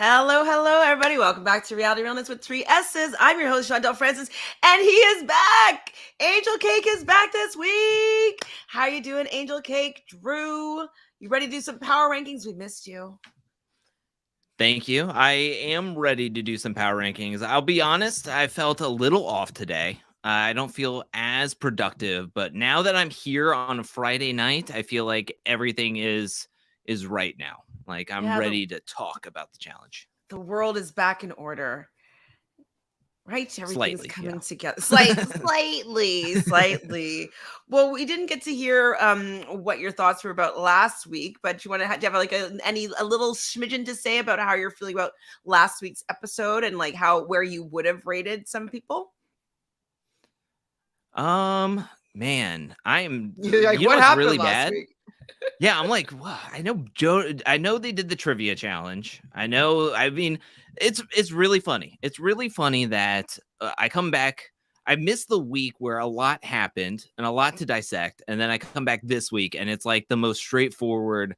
Hello, hello, everybody. Welcome back to Reality Realness with 3 S's. I'm your host, Chantele Francis, and he is back. Angelcake is back this week. How you doing, Angelcake? Drew, you ready to do some power rankings? We missed you. Thank you. I am ready to do some power rankings. I'll be honest, I felt a little off today. I don't feel as productive, but now that I'm here on a Friday night, I feel like everything is right now. Like I'm Yeah, ready to talk about the challenge. the world is back in order. Right, everything's Slightly, coming yeah. together slightly. Well, we didn't get to hear what your thoughts were about last week, but you want to do you have like a little smidgen to say about how you're feeling about last week's episode and like where you would have rated some people? Man, I am. You're like, You know what what's happened really last bad? week? Yeah, I'm like, wow, I know Joe. I know they did the trivia challenge. I know. I mean, it's really funny. It's really funny that I come back. I missed the week where a lot happened and a lot to dissect, and then I come back this week, and it's like the most straightforward,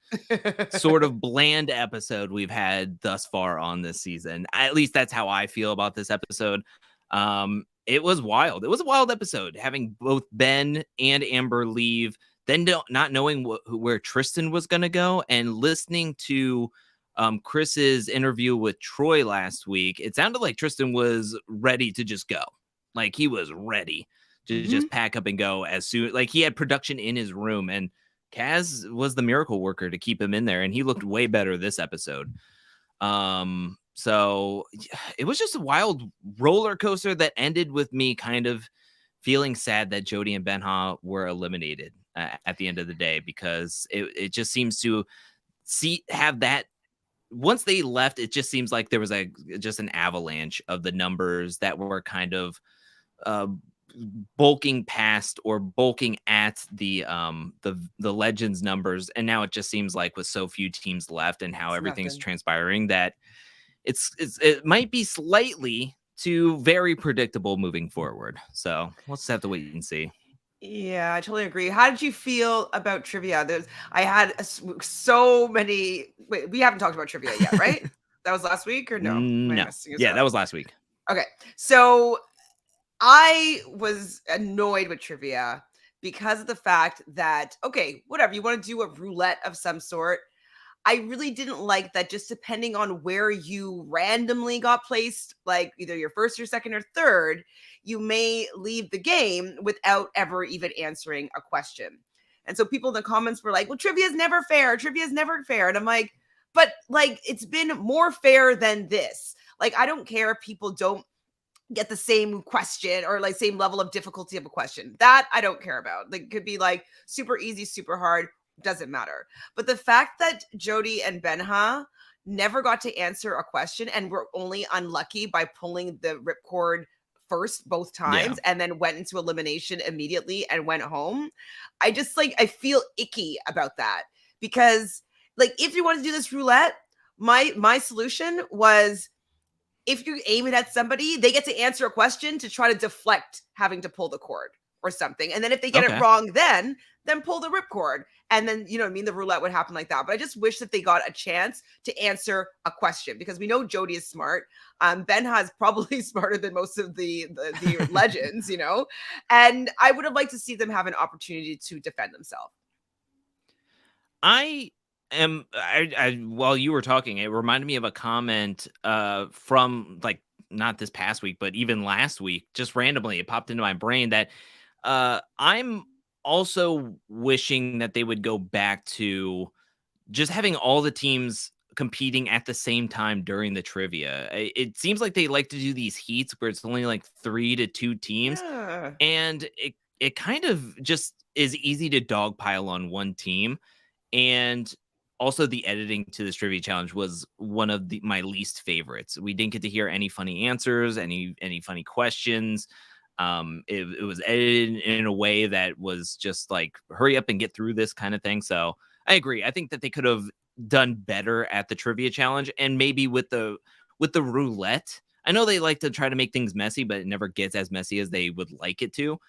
sort of bland episode we've had thus far on this season. At least that's how I feel about this episode. It was wild. It was a wild episode, having both Ben and Amber leave, then not knowing where Tristan was going to go, and listening to Chris's interview with Troy last week. It sounded like Tristan was ready to just go. Like he was ready to just pack up and go as soon. Like he had production in his room, and Kaz was the miracle worker to keep him in there, and he looked way better this episode. So it was just a wild roller coaster that ended with me kind of feeling sad that Jody and Benha were eliminated at the end of the day, because it just seems to have that. Once they left, it just seems like there was just an avalanche of the numbers that were kind of bulking past or bulking at the Legends numbers, and now it just seems like with so few teams left and how everything's transpiring that it might be slightly too very predictable moving forward. So we'll just have to wait and see. Yeah, I totally agree. How did you feel about trivia? I had so many. Wait, we haven't talked about trivia yet, right? That was last week or no? No. Yeah, that was last week. Okay. So I was annoyed with trivia because of the fact that, okay, whatever, you want to do a roulette of some sort. I really didn't like that just depending on where you randomly got placed, like either your first or second or third, you may leave the game without ever even answering a question. And so people in the comments were like, well, trivia is never fair. Trivia is never fair. And I'm like, but like, it's been more fair than this. Like, I don't care if people don't get the same question or like same level of difficulty of a question. That I don't care about. Like, it could be like super easy, super hard. Doesn't matter. But the fact that Jody and Benha never got to answer a question and were only unlucky by pulling the ripcord first both times and then went into elimination immediately and went home. I feel icky about that because like if you want to do this roulette, my solution was if you aim it at somebody, they get to answer a question to try to deflect having to pull the cord or something. And then if they get it wrong, then pull the ripcord. And then, you know what I mean? The roulette would happen like that. But I just wish that they got a chance to answer a question because we know Jody is smart. Benha is probably smarter than most of the legends, you know? And I would have liked to see them have an opportunity to defend themselves. While you were talking, it reminded me of a comment from like not this past week, but even last week, just randomly, it popped into my brain that I'm also wishing that they would go back to just having all the teams competing at the same time during the trivia. It seems like they like to do these heats where it's only like 3 to 2 teams, and it kind of just is easy to dogpile on one team. And also the editing to this trivia challenge was one of my least favorites. We didn't get to hear any funny answers, any funny questions. It was edited in a way that was just like, hurry up and get through this kind of thing. So I agree. I think that they could have done better at the trivia challenge, and maybe with the roulette. I know they like to try to make things messy, but it never gets as messy as they would like it to.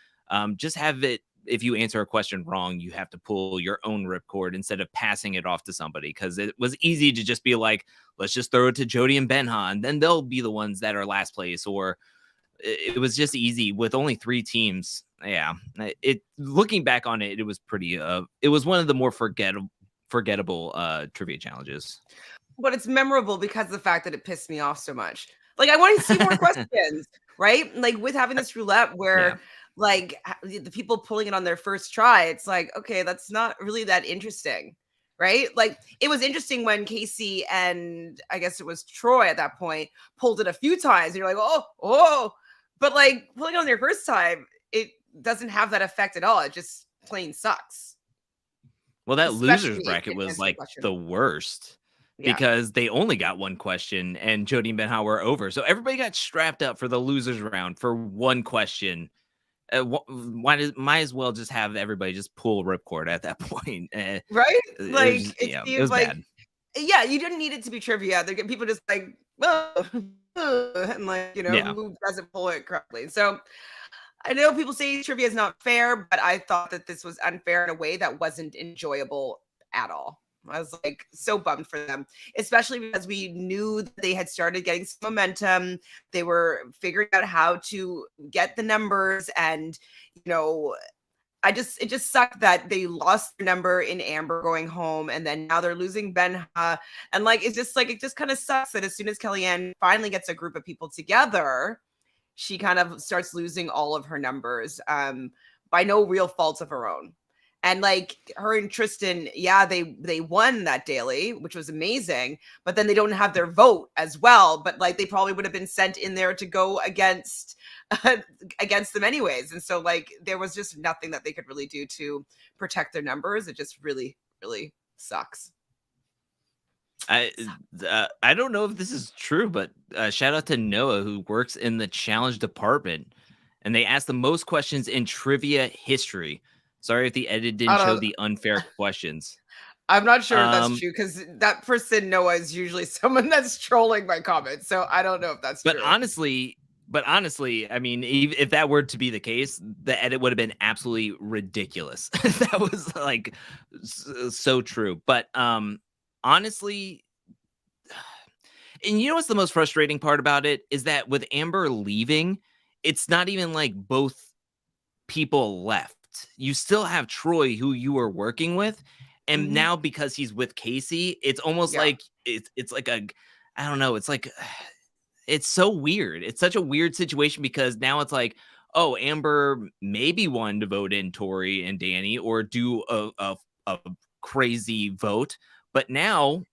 Just have it if you answer a question wrong, you have to pull your own ripcord instead of passing it off to somebody, because it was easy to just be like, let's just throw it to Jody and Benha, and then they'll be the ones that are last place. Or it was just easy with only 3 teams. Yeah, it looking back on it, it was pretty. It was one of the more forgettable trivia challenges. But it's memorable because of the fact that it pissed me off so much. Like, I want to see more questions, right? Like, with having this roulette where, Yeah. like, the people pulling it on their first try, it's like, okay, that's not really that interesting, right? Like, it was interesting when Casey and I guess it was Troy at that point pulled it a few times. And you're like, oh. But, like, pulling it on their first time, it doesn't have that effect at all. It just plain sucks. Well, that losers Especially if bracket it was answers the like question. the worst Yeah. because they only got one question and Jody and Benha were over. So everybody got strapped up for the losers round for one question. Might as well just have everybody just pull ripcord at that point. Right? It was Like, just, it yeah, it seems was like, bad. yeah, you didn't need it to be trivia. They get people just like, "Ugh, ugh," and like, Yeah. who doesn't pull it correctly. So I know people say trivia is not fair, but I thought that this was unfair in a way that wasn't enjoyable at all. I was like so bummed for them, especially because we knew that they had started getting some momentum. They were figuring out how to get the numbers, and you know, it just sucked that they lost their number in Amber going home, and then now they're losing Benha. And like, it's just like, it just kind of sucks that as soon as Kellyanne finally gets a group of people together, she kind of starts losing all of her numbers by no real fault of her own. And like, her and Tristan, yeah, they won that daily, which was amazing, but then they don't have their vote as well. But like, they probably would have been sent in there to go against against them anyways. And so like, there was just nothing that they could really do to protect their numbers. It just really, really sucks. I don't know if this is true, but shout out to Noah, who works in the challenge department, and they asked the most questions in trivia history. Sorry if the edit I didn't show don't the unfair questions. I'm not sure if that's Um, true because that person Noah is usually someone that's trolling my comments. So I don't know if that's but true. honestly, I mean, if that were to be the case, the edit would have been absolutely ridiculous. That was like so true. But honestly, and you know what's the most frustrating part about it is that with Amber leaving, it's not even like both people left. You still have Troy, who you were working with, and Mhm. now because he's with Casey, it's almost Yeah. like it's like a, I don't know, it's like it's so weird. It's such a weird situation because now it's like, oh, Amber maybe wanted to vote in Tori and Danny or do a crazy vote, but now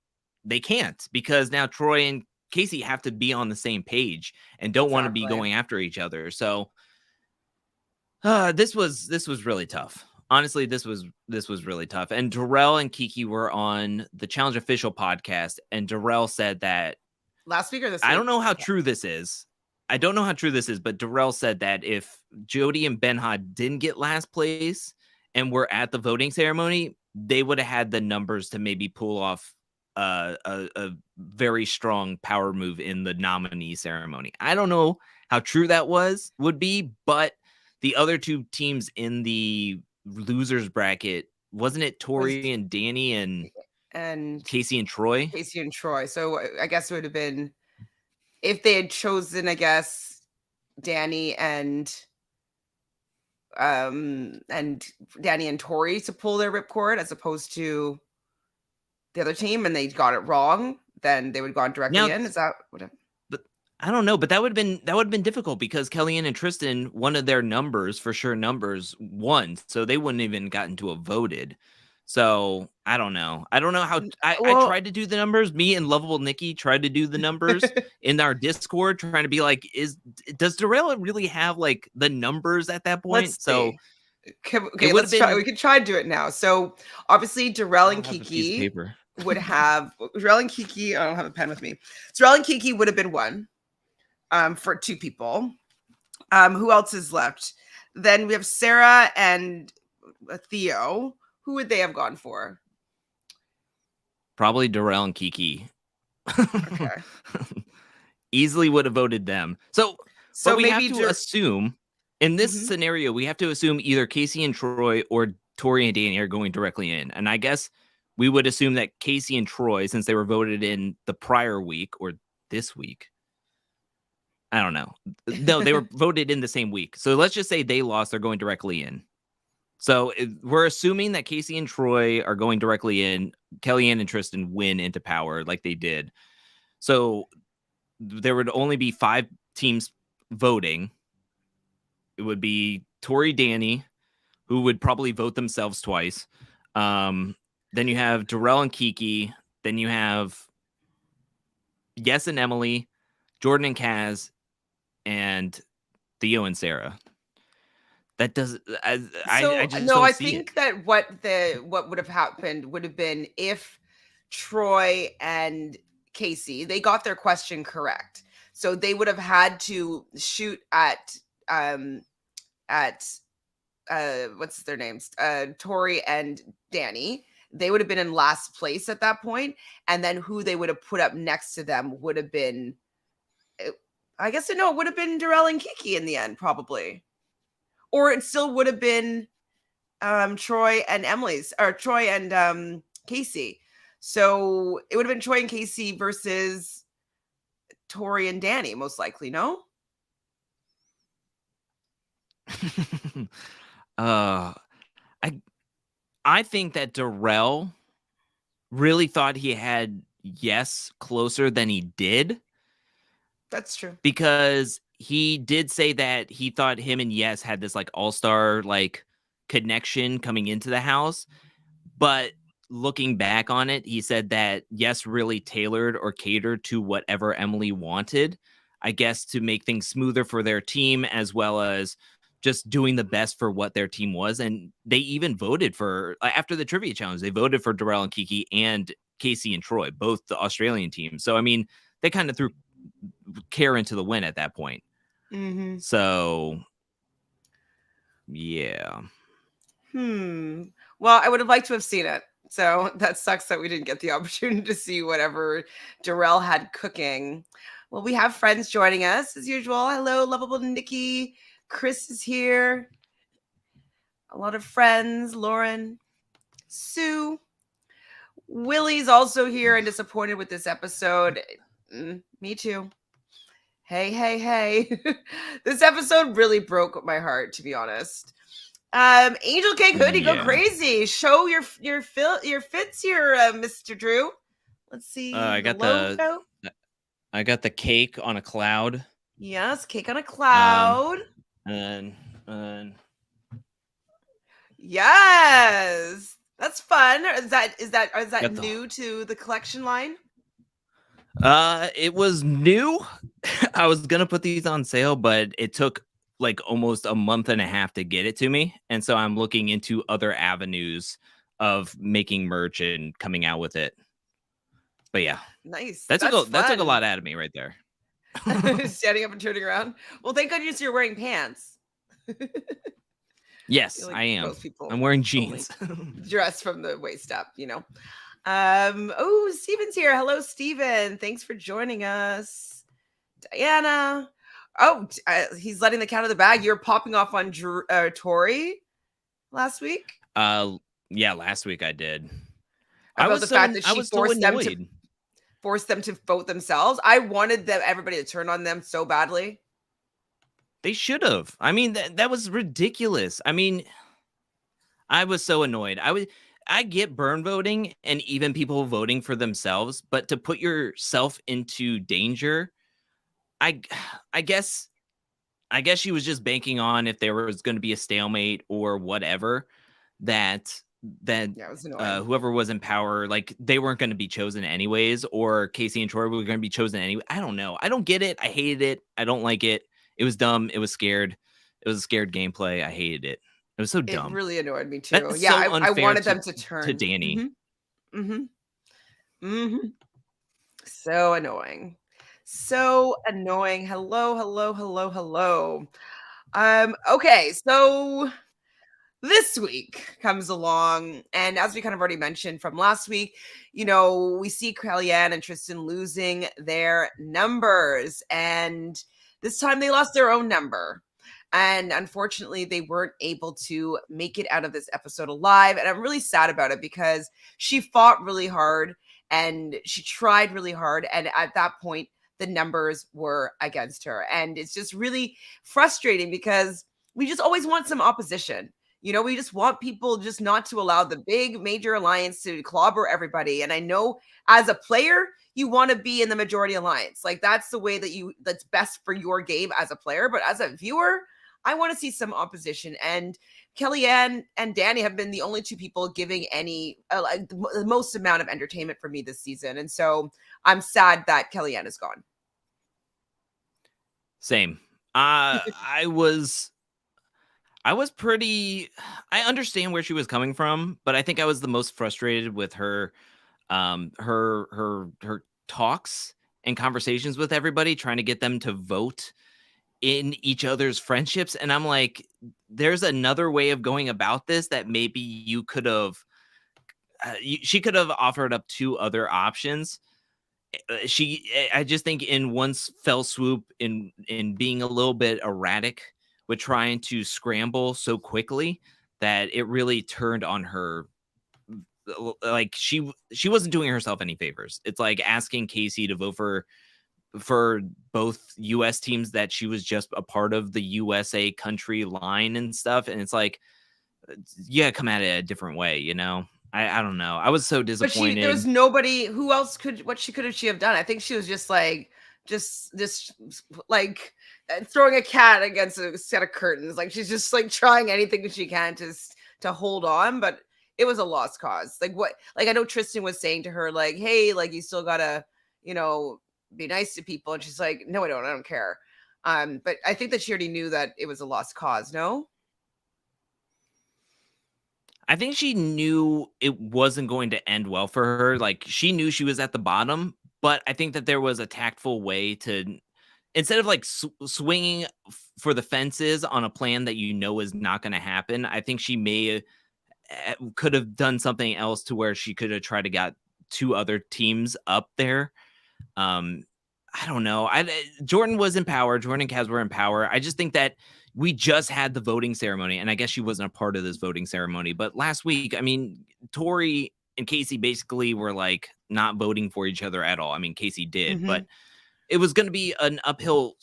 they can't because now Troy and Casey have to be on the same page and don't want to be Exactly. going after each other. So this was really tough. Honestly, this was really tough. And Darrell and Kiki were on the Challenge Official podcast, and Darrell said that Last week or this I don't week? know how true this is. I don't know how true this is, but Darrell said that if Jody and Benha didn't get last place and were at the voting ceremony, they would have had the numbers to maybe pull off a very strong power move in the nominee ceremony. I don't know how true that would be, but the other 2 teams in the losers bracket, wasn't it Was Tori and Danny and and Casey and Troy? Casey and Troy. So I guess it would have been if they had chosen, I guess, Danny and Danny and Tori to pull their ripcord as opposed to the other team, and they got it wrong, then they would have gone directly Now, in. Is that what? but I don't know, but that would have been difficult because Kellyanne and Tristan, one of their numbers for sure numbers won, so they wouldn't even gotten to a voted. So I don't know. I don't know how I Well, tried to do the numbers. Me and Lovable Nikki tried to do the numbers in our Discord, trying to be like, does Darrell really have like the numbers at that let's point? So see. it Okay, would have let's try. been. We can try to do it now. So obviously, Darrell I and don't have a piece of Kiki paper. would have Darrell and Kiki. I don't have a pen with me. Darrell and Kiki would have been one for 2 people. Who else is left? Then we have Sarah and Theo. Who would they have gone for? Probably Darrell and Kiki. Okay. Easily would have voted them. So, but So we have maybe to assume. In this Mhm. scenario, we have to assume either Casey and Troy or Tori and Danny are going directly in. And I guess we would assume that Casey and Troy, since they were voted in the prior week or this week, I don't know. No, they were voted in the same week. So let's just say they lost, they're going directly in. So we're assuming that Casey and Troy are going directly in. Kellyanne and Tristan win into power like they did. So there would only be 5 teams voting. It would be Tori, Danny, who would probably vote themselves twice. Then you have Darrell and Kiki. Then you have Yes and Emily, Jordan and Kaz, and Theo and Sarah. That does I So just no, don't I see it. think that what would have happened would have been if Troy and Casey, they got their question correct. So they would have had to shoot um at what's their names? Tori and Danny. They would have been in last place at that point, and then who they would have put up next to them would have been I guess no, it would have been Darrell and Kiki in the end, probably. Or it still would have been Troy and Casey. So it would have been Troy and Casey versus Tori and Danny, most likely, no? uh I I think that Darrell really thought he had Yes closer than he did, That's true. because he did say that he thought him and Yes had this like all-star like connection coming into the house. But looking back on it, he said that Yes really tailored or catered to whatever Emily wanted, I guess, to make things smoother for their team, as well as just doing the best for what their team was. And they even voted for, after the trivia challenge, they voted for Darrell and Kiki and Casey and Troy, both the Australian teams. So, I mean, they kind of threw care into the win at that point. Mm-hmm. So, yeah. Well, I would have liked to have seen it. So that sucks that we didn't get the opportunity to see whatever Darrell had cooking. Well, we have friends joining us as usual. Hello, lovable Nikki. Chris is here. A lot of friends. Lauren, Sue. Willie's also here and disappointed with this episode. Me too. Hey, hey, hey. This episode really broke my heart, to be honest. Angelcake hoodie, go Yeah. crazy. Show your fits here, Mr. Drew. Let's see I the got logo. the cake on a cloud. Yes, cake on a cloud. And Yes. That's fun. Is that got the new to the collection line? it was new. I was gonna put these on sale, but it took like almost a month and a half to get it to me, and so I'm looking into other avenues of making merch and coming out with it. But yeah, Nice. that took That's that took a fun. lot out of me right there. Standing up and turning around. Well, thank goodness you're wearing pants. Yes, Like I am. most people I'm wearing only jeans. dress from the waist up, you know. Oh, Steven's here. Hello, Steven. Thanks for joining us. Diana. Oh, he's letting the cat out of the bag. You're popping off on Tori last week Yeah, last week I did. about the fact that she forced them to vote themselves. I wanted everybody to turn on them so badly. They should have. I mean, that was ridiculous. I mean, I was so annoyed. I get burn voting and even people voting for themselves, but to put yourself into danger, I I guess she was just banking on, if there was going to be a stalemate or whatever, that Yeah, it was annoying. whoever was in power, like, they weren't going to be chosen anyways, or Casey and Troy were going to be chosen anyway. I don't know. I don't get it. I hated it. I don't like it. It was dumb. It was scared. It was a scared gameplay. I hated it. It was so dumb. It really annoyed me too. That's Yeah, so I unfair wanted them to turn to Danny. So annoying. So annoying. Hello, hello, hello, hello. Okay, so this week comes along, and as we kind of already mentioned from last week, you know, we see Kellyanne and Tristan losing their numbers, and this time they lost their own number. And unfortunately, they weren't able to make it out of this episode alive. And I'm really sad about it because she fought really hard and she tried really hard. And at that point, the numbers were against her. And it's just really frustrating because we just always want some opposition. We just want people just not to allow the big major alliance to clobber everybody. And I know as a player, you want to be in the majority alliance. Like that's the way that's best for your game as a player. But as a viewer, I want to see some opposition. And Kellyanne and Danny have been the only two people giving any like the most amount of entertainment for me this season. And so I'm sad that Kellyanne is gone. Same. I was pretty. I understand where she was coming from, but I think I was the most frustrated with her, her talks and conversations with everybody, trying to get them to vote in each other's friendships. And I'm like, there's another way of going about this that maybe you could have. She could have offered up two other options. I just think in one fell swoop, in being a little bit erratic with trying to scramble so quickly, that it really turned on her. Like she wasn't doing herself any favors. It's like asking Casey to vote for both US teams that she was just a part of the USA country line and stuff. And it's like, yeah, come at it a different way, I don't know. I was so disappointed. There was nobody who else what could have done. I think she was just like, just like throwing a cat against a set of curtains. Like she's just like trying anything she can to hold on, but it was a lost cause. Like I know Tristan was saying to her, like, hey, like you still gotta, be nice to people. And she's like, no, I don't care. But I think that she already knew that it was a lost cause. No? I think she knew it wasn't going to end well for her. Like she knew she was at the bottom, but I think that there was a tactful way to, instead of like swinging for the fences on a plan that is not going to happen. I think she could have done something else to where she could have tried to get two other teams up there. I don't know. Jordan was in power. Jordan and Kaz were in power. I just think that we just had the voting ceremony, and I guess she wasn't a part of this voting ceremony. But last week, I mean, Tori and Casey basically were like not voting for each other at all. I mean, Casey did, but it was going to be an uphill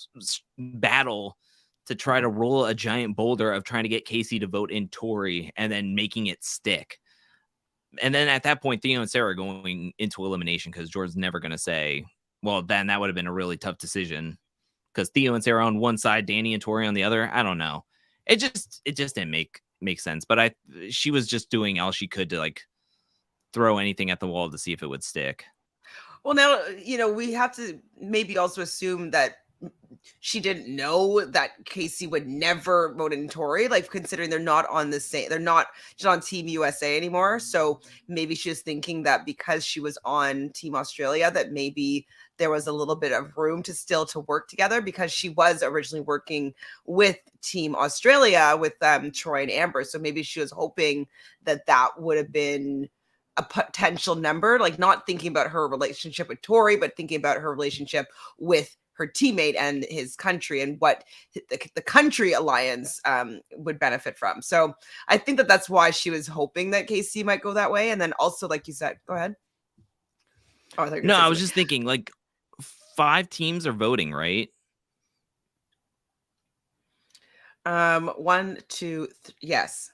battle to try to roll a giant boulder of trying to get Casey to vote in Tori and then making it stick. And then at that point, Theo and Sarah are going into elimination because Jordan's never going to say, well, then that would have been a really tough decision because Theo and Sarah on one side, Danny and Tori on the other. I don't know. It just didn't make sense. But she was just doing all she could to like throw anything at the wall to see if it would stick. Well, now, we have to maybe also assume that she didn't know that Casey would never vote in Tori, like considering they're not on just on Team USA anymore. So maybe she was thinking that because she was on Team Australia, that maybe there was a little bit of room to work together because she was originally working with Team Australia with Troy and Amber. So maybe she was hoping that would have been a potential number, like not thinking about her relationship with Tori, but thinking about her relationship with her teammate and his country and what the country alliance would benefit from. So I think that that's why she was hoping that Casey might go that way. And then also, like you said, go ahead. Oh, I was just thinking like 5 teams are voting, right? 1, 2, yes.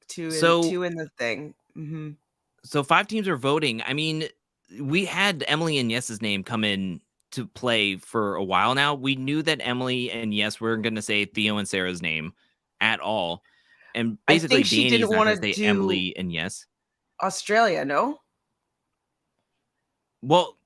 2 in the thing. Mm-hmm. So 5 teams are voting. I mean, we had Emily and Yes's name come in to play for a while now. We knew that Emily and Yes weren't going to say Theo and Sarah's name at all. And basically Danny's not going to say Emily and Yes. Australia, no? Well,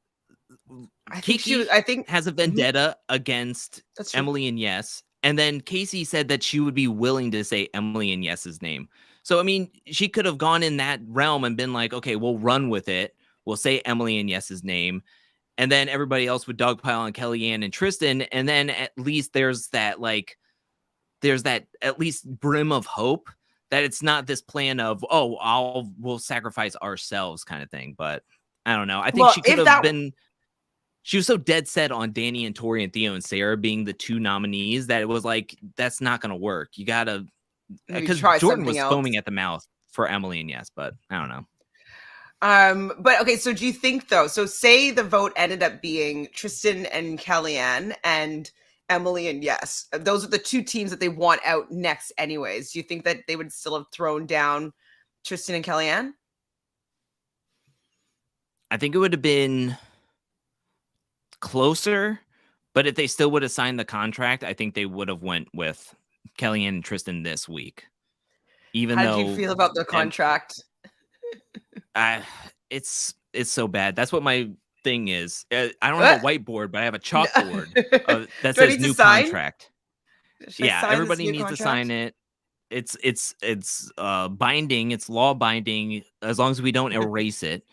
I Kiki think has a vendetta against Emily and Yes. And then Casey said that she would be willing to say Emily and Yes's name. So, I mean, she could have gone in that realm and been like, okay, we'll run with it. We'll say Emily and Yes's name. And then everybody else would dogpile on Kellyanne and Tristan. And then at least there's that at least brim of hope that it's not this plan of, we'll sacrifice ourselves kind of thing. But I don't know. I think she could have been. she was so dead set on Danny and Tori and Theo and Sarah being the 2 nominees that it was like, that's not going to work. You got to, Maybe because try Jordan something was else. foaming at the mouth for Emily and Yes, but I don't know. But okay, so do you think though? So say the vote ended up being Tristan and Kellyanne and Emily and Yes. Those are the 2 teams that they want out next anyways. Do you think that they would still have thrown down Tristan and Kellyanne? I think it would have been closer, but if they still would have signed the contract, I think they would have went with Kellyanne and Tristan this week. Even How did you though feel about the contract? it's so bad. That's what my thing is. I don't have a whiteboard, but I have a chalkboard that Do I says need to new sign? contract. Should I Yeah, sign this everybody new needs to contract? sign it. It's binding. It's law binding as long as we don't erase it.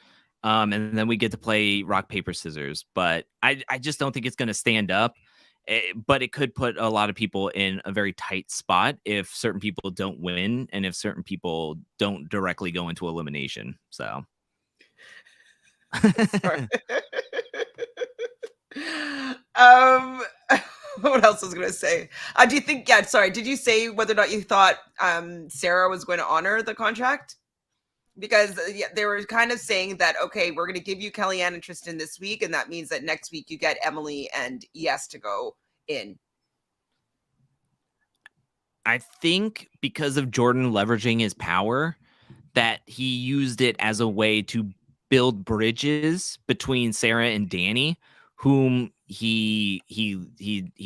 And then we get to play rock paper scissors. But I just don't think it's going to stand up. But it could put a lot of people in a very tight spot if certain people don't win and if certain people don't directly go into elimination. So. Sorry. um what else was I gonna say? Do you think, yeah, sorry, did you say whether or not you thought Sarah was going to honor the contract? Because yeah, they were kind of saying that, okay, we're going to give you Kellyanne and Tristan this week, and that means that next week you get Emily and Yes to go in. I think because of Jordan leveraging his power, that he used it as a way to build bridges between Sarah and Danny, whom he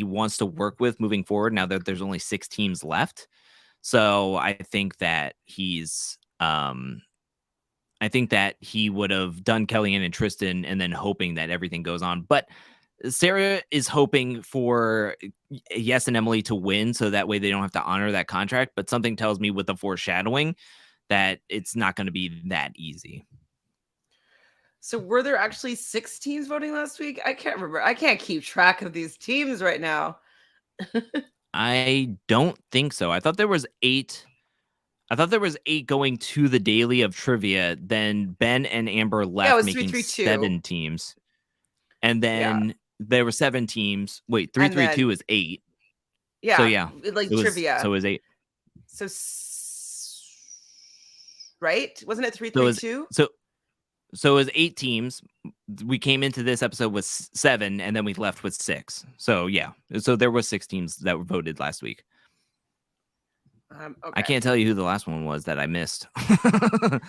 wants to work with moving forward. Now that there's only 6 teams left, so I think that I think that he would have done Kellyanne and Tristan and then hoping that everything goes on. But Sarah is hoping for Yes and Emily to win so that way they don't have to honor that contract. But something tells me with the foreshadowing that it's not going to be that easy. So were there actually 6 teams voting last week? I can't remember. I can't keep track of these teams right now. I don't think so. I thought there was 8. I thought there was 8 going to the daily of trivia. Then Ben and Amber Yeah, it left, was making 3-3-2. 7 teams. And Yeah. then there were 7 teams. Wait, And 3-3-2 then, is 8. yeah, So yeah, like it trivia. was 8. So right? Wasn't it So it was 3-3-2? so it was 8 teams. We came into this episode with 7, and then we left with 6. So yeah, so there was 6 teams that were voted last week. Okay. I can't tell you who the last one was that I missed. I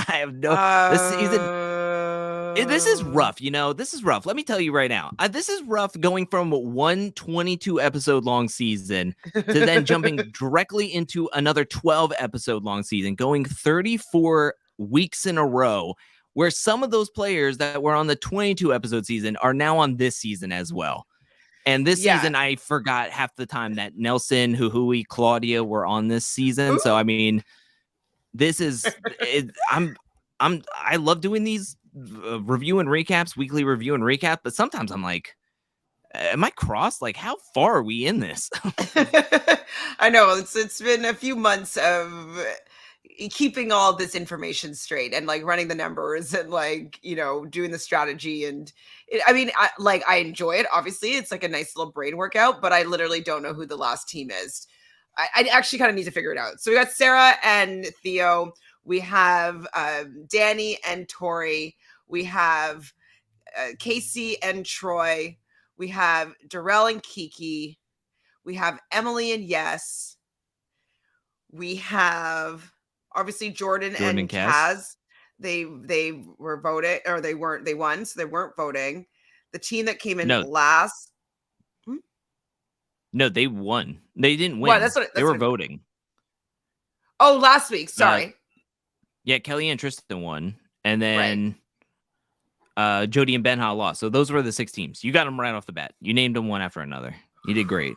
have no. This season, this is rough. You know, this is rough. Let me tell you right now. This is rough going from one 22 episode long season to then jumping directly into another 12 episode long season, going 34 weeks in a row, where some of those players that were on the 22 episode season are now on this season as well. And this season, I forgot half the time that Nelson, Huhui, Claudia were on this season. Ooh. So I mean, this is I love doing these review and recaps, weekly review and recap, but sometimes I'm like, am I crossed? Like, how far are we in this? I know it's been a few months of keeping all this information straight and like running the numbers and like, you know, doing the strategy. And I mean, I enjoy it. Obviously, it's like a nice little brain workout, but I literally don't know who the last team is. I actually kind of need to figure it out. So we got Sarah and Theo. We have Danny and Tori. We have Casey and Troy. We have Darrell and Kiki. We have Emily and Yes. We have obviously Jordan and Kaz. They were voted, or they weren't. They won, so they weren't voting. The team that came in last. No, they won. They didn't win. Well, they were voting. Oh, last week. Sorry. Yeah, Kelly and Tristan won, and then Jody and Benha lost. So those were the 6 teams. You got them right off the bat. You named them one after another. You did great.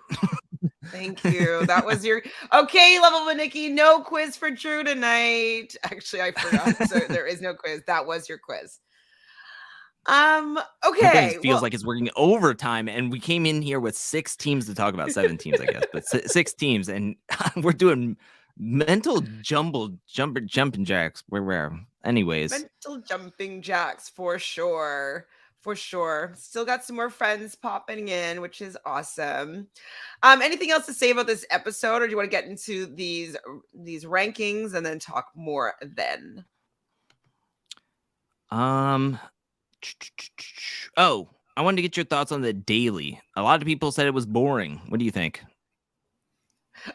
Thank you. That was your okay, Level One Nikki. No quiz for Drew tonight. Actually, I forgot. So there is no quiz. That was your quiz. Okay. It feels like it's working overtime, and we came in here with 6 teams to talk about. 7 teams, I guess, but 6 teams, and we're doing mental jumping jacks. Where anyways, mental jumping jacks for sure. For sure. Still got some more friends popping in, which is awesome. Anything else to say about this episode, or do you want to get into these rankings and then talk more then? Um, oh, I wanted to get your thoughts on the daily. A lot of people said it was boring. What do you think?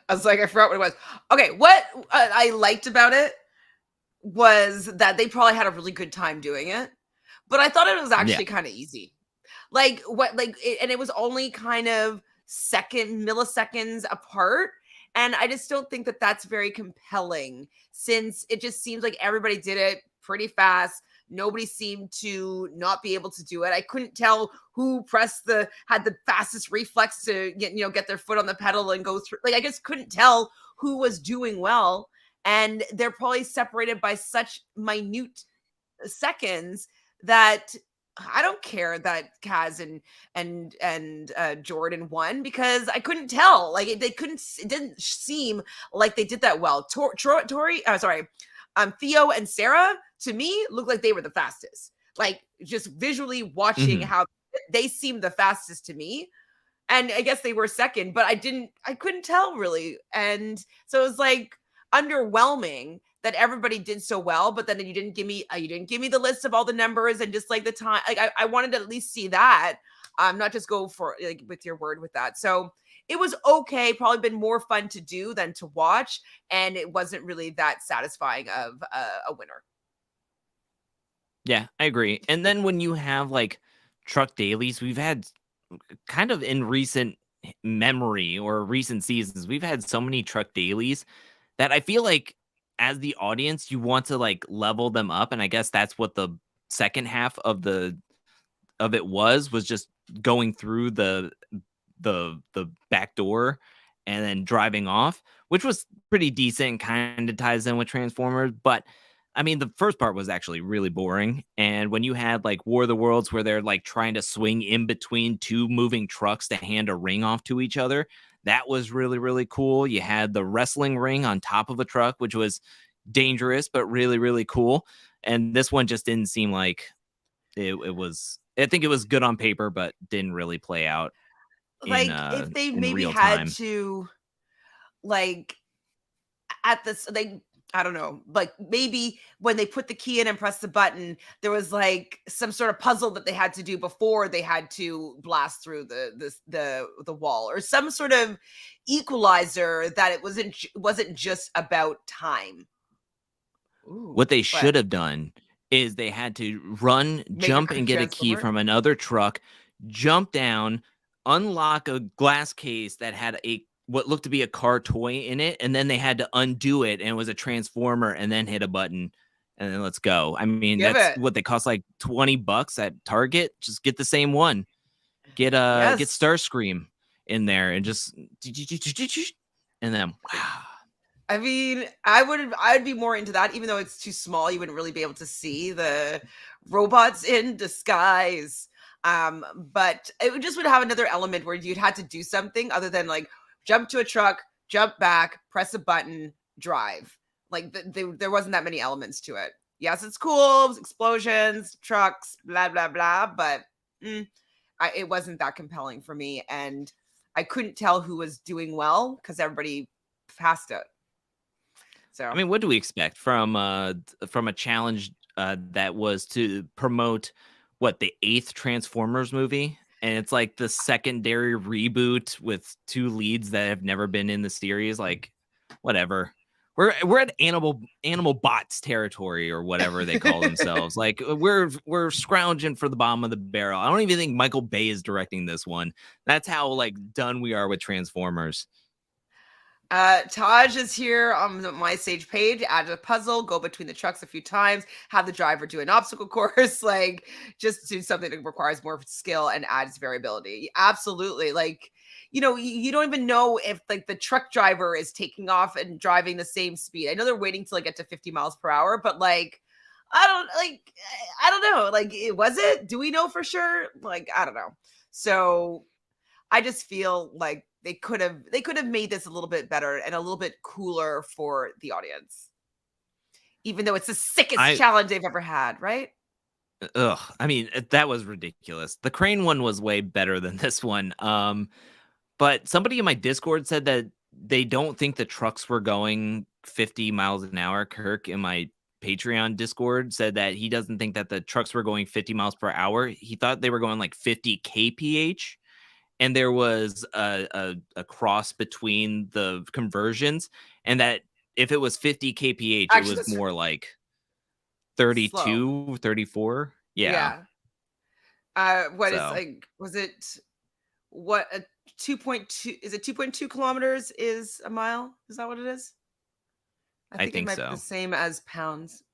I was like, I forgot what it was. Okay, what I liked about it was that they probably had a really good time doing it, but I thought it was Yeah. actually kind of easy. Like what like it, and it was only kind of milliseconds apart, and I just don't think that that's very compelling, since it just seems like everybody did it pretty fast. Nobody seemed to not be able to do it. I couldn't tell who had the fastest reflex to get their foot on the pedal and go through. Like, I just couldn't tell who was doing well, and they're probably separated by such minute seconds that I don't care that Kaz and Jordan won, because I couldn't tell. Like, they couldn't. It didn't seem like they did that well. Theo and Sarah, to me, looked like they were the fastest. Like, just visually watching Hmm. how they seemed the fastest to me, and I guess they were second, but I couldn't tell really. And so it was like underwhelming that everybody did so well, but then you didn't give me the list of all the numbers and just like the time. Like, I wanted to at least see that, not just go for like with your word with that. So it was okay, probably been more fun to do than to watch, and it wasn't really that satisfying of a winner. Yeah, I agree. And then when you have like truck dailies, we've had kind of in recent memory or recent seasons, we've had so many truck dailies that I feel like as the audience, you want to like level them up. And I guess that's what the second half of it was just going through the back door and then driving off, which was pretty decent, kind of ties in with Transformers. But I mean, the first part was actually really boring. And when you had like War of the Worlds, where they're like trying to swing in between two moving trucks to hand a ring off to each other, that was really, really cool. You had the wrestling ring on top of a truck, which was dangerous, but really, really cool. And this one just didn't seem like it was. I think it was good on paper, but didn't really play out Like, if they in maybe real had time. to, like, at this, they, I don't know, like maybe when they put the key in and press the button, there was like some sort of puzzle that they had to do before they had to blast through the wall, or some sort of equalizer, that it wasn't just about time. Ooh, What they but should have done is they had to run, make a jump, and get a key transformer. from another truck, jump down, unlock a glass case that had a what looked to be a car toy in it, and then they had to undo it, and it was a transformer, and then hit a button, and then let's go. I mean, Give that's it. what they cost like $20 at Target. Just get the same one. Get Yes. Starscream in there and just and then wow. I mean, I'd be more into that, even though it's too small. You wouldn't really be able to see the robots in disguise. But would have another element where you'd had to do something other than like jump to a truck, jump back, press a button, drive. Like, there wasn't that many elements to it. Yes, it's cool, explosions, trucks, blah blah blah, but mm, it wasn't that compelling for me, and I couldn't tell who was doing well because everybody passed it. I So mean, what do we expect from a challenge that was to promote what the eighth Transformers movie, and it's like the secondary reboot with two leads that have never been in the series. Like, whatever. We're at animal bots territory or whatever they call themselves. Like we're scrounging for the bottom of the barrel. I don't even think Michael Bay is directing this one. That's how like done we are with Transformers. Taj is here on my stage page. Add a puzzle, go between the trucks a few times, have the driver do an obstacle course, like just do something that requires more skill and adds variability. Absolutely. Like, you don't even know if like the truck driver is taking off and driving the same speed. I know they're waiting to like get to 50 miles per hour, but like, I don't know. Like, was it? Do we know for sure? Like, I don't know. So I just feel like they could have made this a little bit better and a little bit cooler for the audience. Even though it's the sickest I challenge they've ever had, right? Ugh, I mean, that was ridiculous. The crane one was way better than this one. But somebody in my Discord said that they don't think the trucks were going 50 miles an hour. Kirk in my Patreon Discord said that he doesn't think that the trucks were going 50 miles per hour. He thought they were going like 50 kph, and there was a cross between the conversions, and that if it was 50 kph, it Actually, was that's more like slow. 32, 34. Yeah. Yeah. What is So like? Was it what a 2.2? Is it 2.2 kilometers is a mile? Is that what it is? I I think it think might be the so. same as pounds.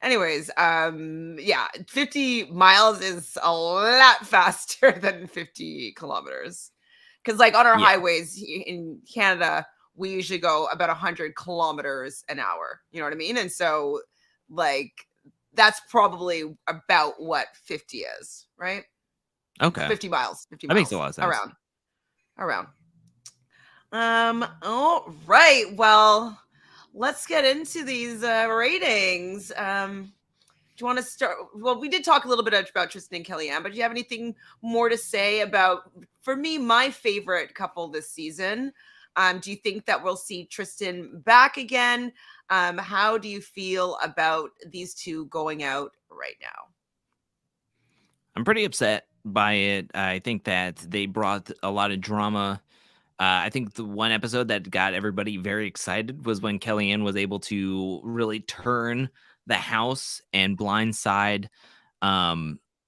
Anyways, yeah, 50 miles is a lot faster than 50 kilometers. Because, like, on our Yeah. highways in Canada, we usually go about 100 kilometers an hour. You know what I mean? And so, like, that's probably about what 50 is, right? Okay. 50 miles, 50 That makes a miles lot of sense. around. All right. Well, let's get into these ratings. Do you want to start? Well, we did talk a little bit about Tristan and Kellyanne, but do you have anything more to say about, for me, my favorite couple this season? Do you think that we'll see Tristan back again? How do you feel about these two going out right now? I'm pretty upset by it. I think that they brought a lot of drama. I think the one episode that got everybody very excited was when Kellyanne was able to really turn the house and um,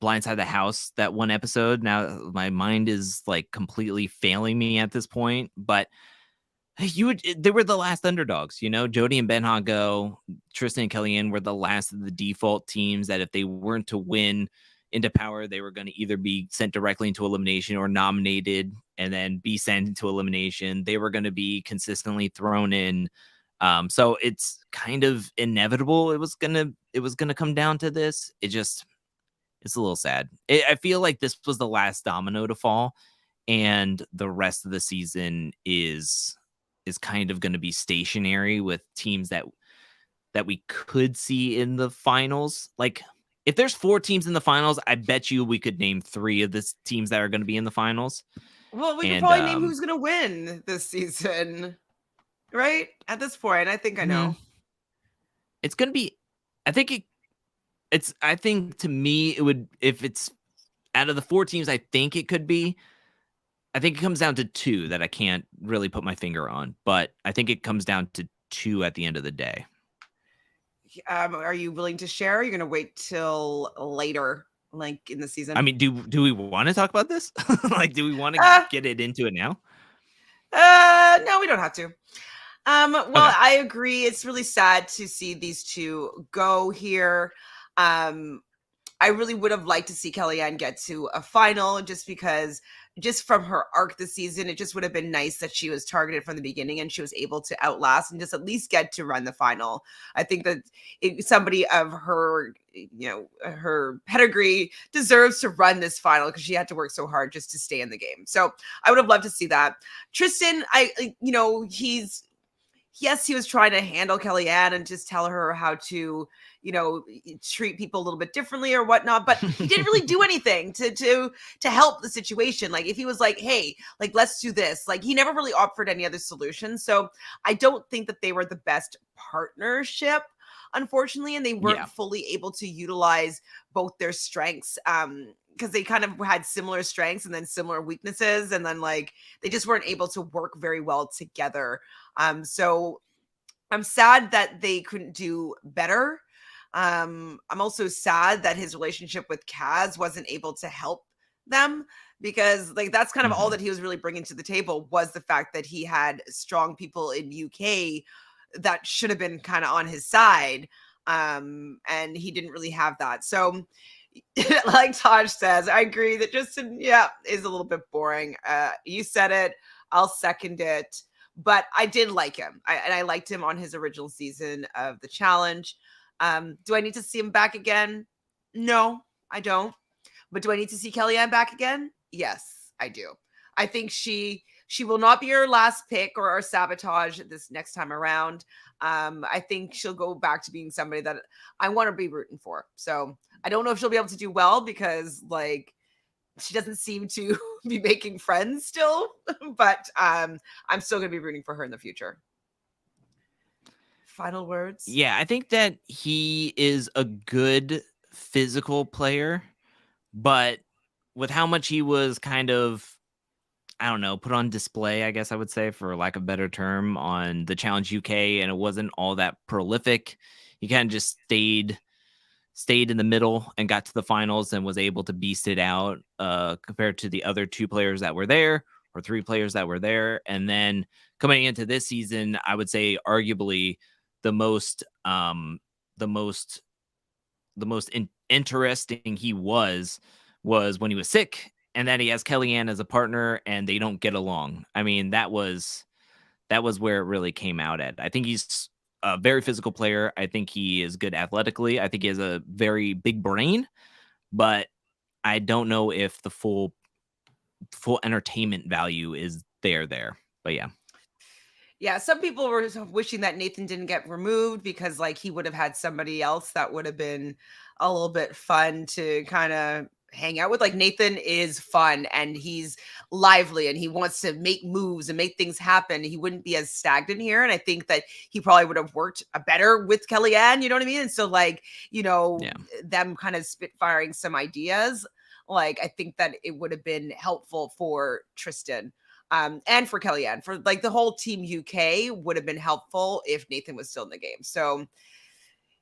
blindside the house. That one episode. Now my mind is like completely failing me at this point, but they were the last underdogs, you know. Jody and Ben go. Tristan and Kellyanne were the last of the default teams that if they weren't to win into power, they were going to either be sent directly into elimination or nominated and then be sent into elimination. They were going to be consistently thrown in. So it's kind of inevitable. It was gonna come down to this. It's a little sad. I feel like this was the last domino to fall, and the rest of the season is kind of going to be stationary with teams that we could see in the finals. Like if there's 4 teams in the finals, I bet you we could name 3 of the teams that are going to be in the finals. Well, we could And probably name who's going to win this season, right? At this point, I think I hmm, know. it's going to be I think I think to me it would, if it's out of the 4 teams I think it could be, I think it comes down to 2 that I can't really put my finger on, but I think it comes down to 2 at the end of the day. Are you willing to share? Or are you going to wait till later, like in the I season? mean, do we want to talk about this? Like, do we want to Uh, get it into it now? no, we don't have to. Well, Okay. I agree. It's really sad to see these two go here. Um, I really would have liked to see Kellyanne get to a final just because, just from her arc this season, it just would have been nice that she was targeted from the beginning and she was able to outlast and just at least get to run the final. I think that somebody of her, her pedigree deserves to run this final because she had to work so hard just to stay in the game. So I would have loved to see that. Tristan, he's, yes, he was trying to handle Kellyanne and just tell her how to, treat people a little bit differently or whatnot. But he didn't really do anything to help the situation. Like if he was like, hey, like let's do this. Like he never really offered any other solutions. So I don't think that they were the best partnership, unfortunately, and they weren't Yeah. fully able to utilize both their strengths. Because they kind of had similar strengths and then similar weaknesses, and then like they just weren't able to work very well together. So I'm sad that they couldn't do better. I'm also sad that his relationship with Kaz wasn't able to help them, because like that's kind of all Mhm. that he was really bringing to the table, was the fact that he had strong people in UK that should have been kind of on his side. And he didn't really have that. So like Taj says, I agree that Justin, yeah, is a little bit boring. You said it, I'll second it. But I did like him. I liked him on his original season of the challenge. Do I need to see him back again? No, I don't. But do I need to see Kellyanne back again? Yes, I do. I think she will not be our last pick or our sabotage this next time around. I think she'll go back to being somebody that I want to be rooting for. So I don't know if she'll be able to do well because like she doesn't seem to be making friends still, but I'm still going to be rooting for her in the future. Final words? Yeah, I think that he is a good physical player, but with how much he was kind of, I don't know, put on display, I guess I would say, for lack of a better term, on the Challenge UK, and it wasn't all that prolific. He kind of just stayed in the middle and got to the finals and was able to beast it out compared to the other two players that were there or three players that were there. And then coming into this season, I would say arguably the most the most interesting he was when he was sick, and that he has Kellyanne as a partner and they don't get along. I mean, that was where it really came out at. I think he's a very physical player. I think he is good athletically. I think he has a very big brain, but I don't know if the full entertainment value is there. But yeah. Yeah, some people were wishing that Nathan didn't get removed because like he would have had somebody else that would have been a little bit fun to kind of hang out with. Like Nathan is fun and he's lively and he wants to make moves and make things happen. He wouldn't be as stagnant here. And I think that he probably would have worked better with Kellyanne, you know what I mean? And so like, Yeah. them kind of spitfiring some ideas, like I think that it would have been helpful for Tristan. And for Kellyanne, for like the whole team UK would have been helpful if Nathan was still in the game. So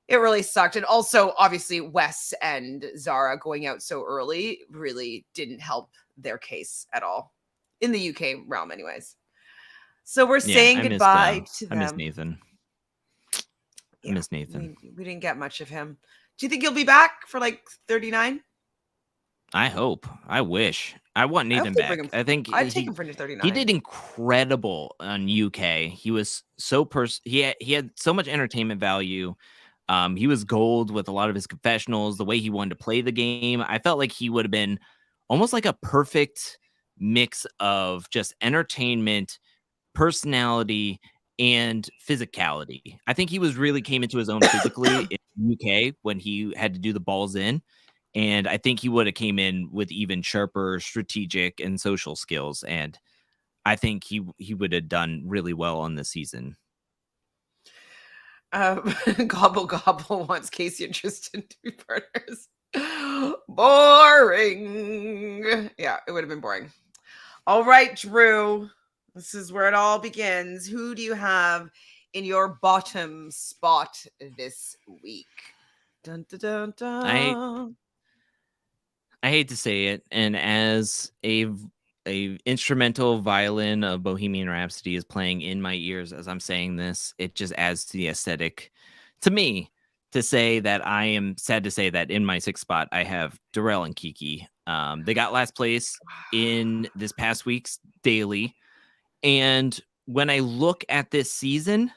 it really sucked. And also, obviously, Wes and Zara going out so early really didn't help their case at all in the UK realm, anyways. So we're Yeah, saying goodbye to I miss them. Nathan. I Yeah, miss Nathan. we didn't get much of him. Do you think he'll be back for like 39? I hope. I wish. I want I hope Nathan they bring back. him. I think I'd take him he for he 39. did incredible on UK. He was so he had so much entertainment value. He was gold with a lot of his confessionals, the way he wanted to play the game. I felt like he would have been almost like a perfect mix of just entertainment, personality, and physicality. I think he was really came into his own physically in UK when he had to do the balls in. And I think he would have came in with even sharper strategic and social skills. And I think he would have done really well on this season. Gobble Gobble wants Casey and Tristan to be partners. Boring. Yeah, it would have been boring. All right, Drew. This is where it all begins. Who do you have in your bottom spot this week? Dun, dun, dun, dun. I hate to say it, and as a instrumental violin of Bohemian Rhapsody is playing in my ears as I'm saying this, it just adds to the aesthetic to me to say that I am sad to say that in my sixth spot I have Darrell and Kiki. They got last place in this past week's daily, and when I look at this season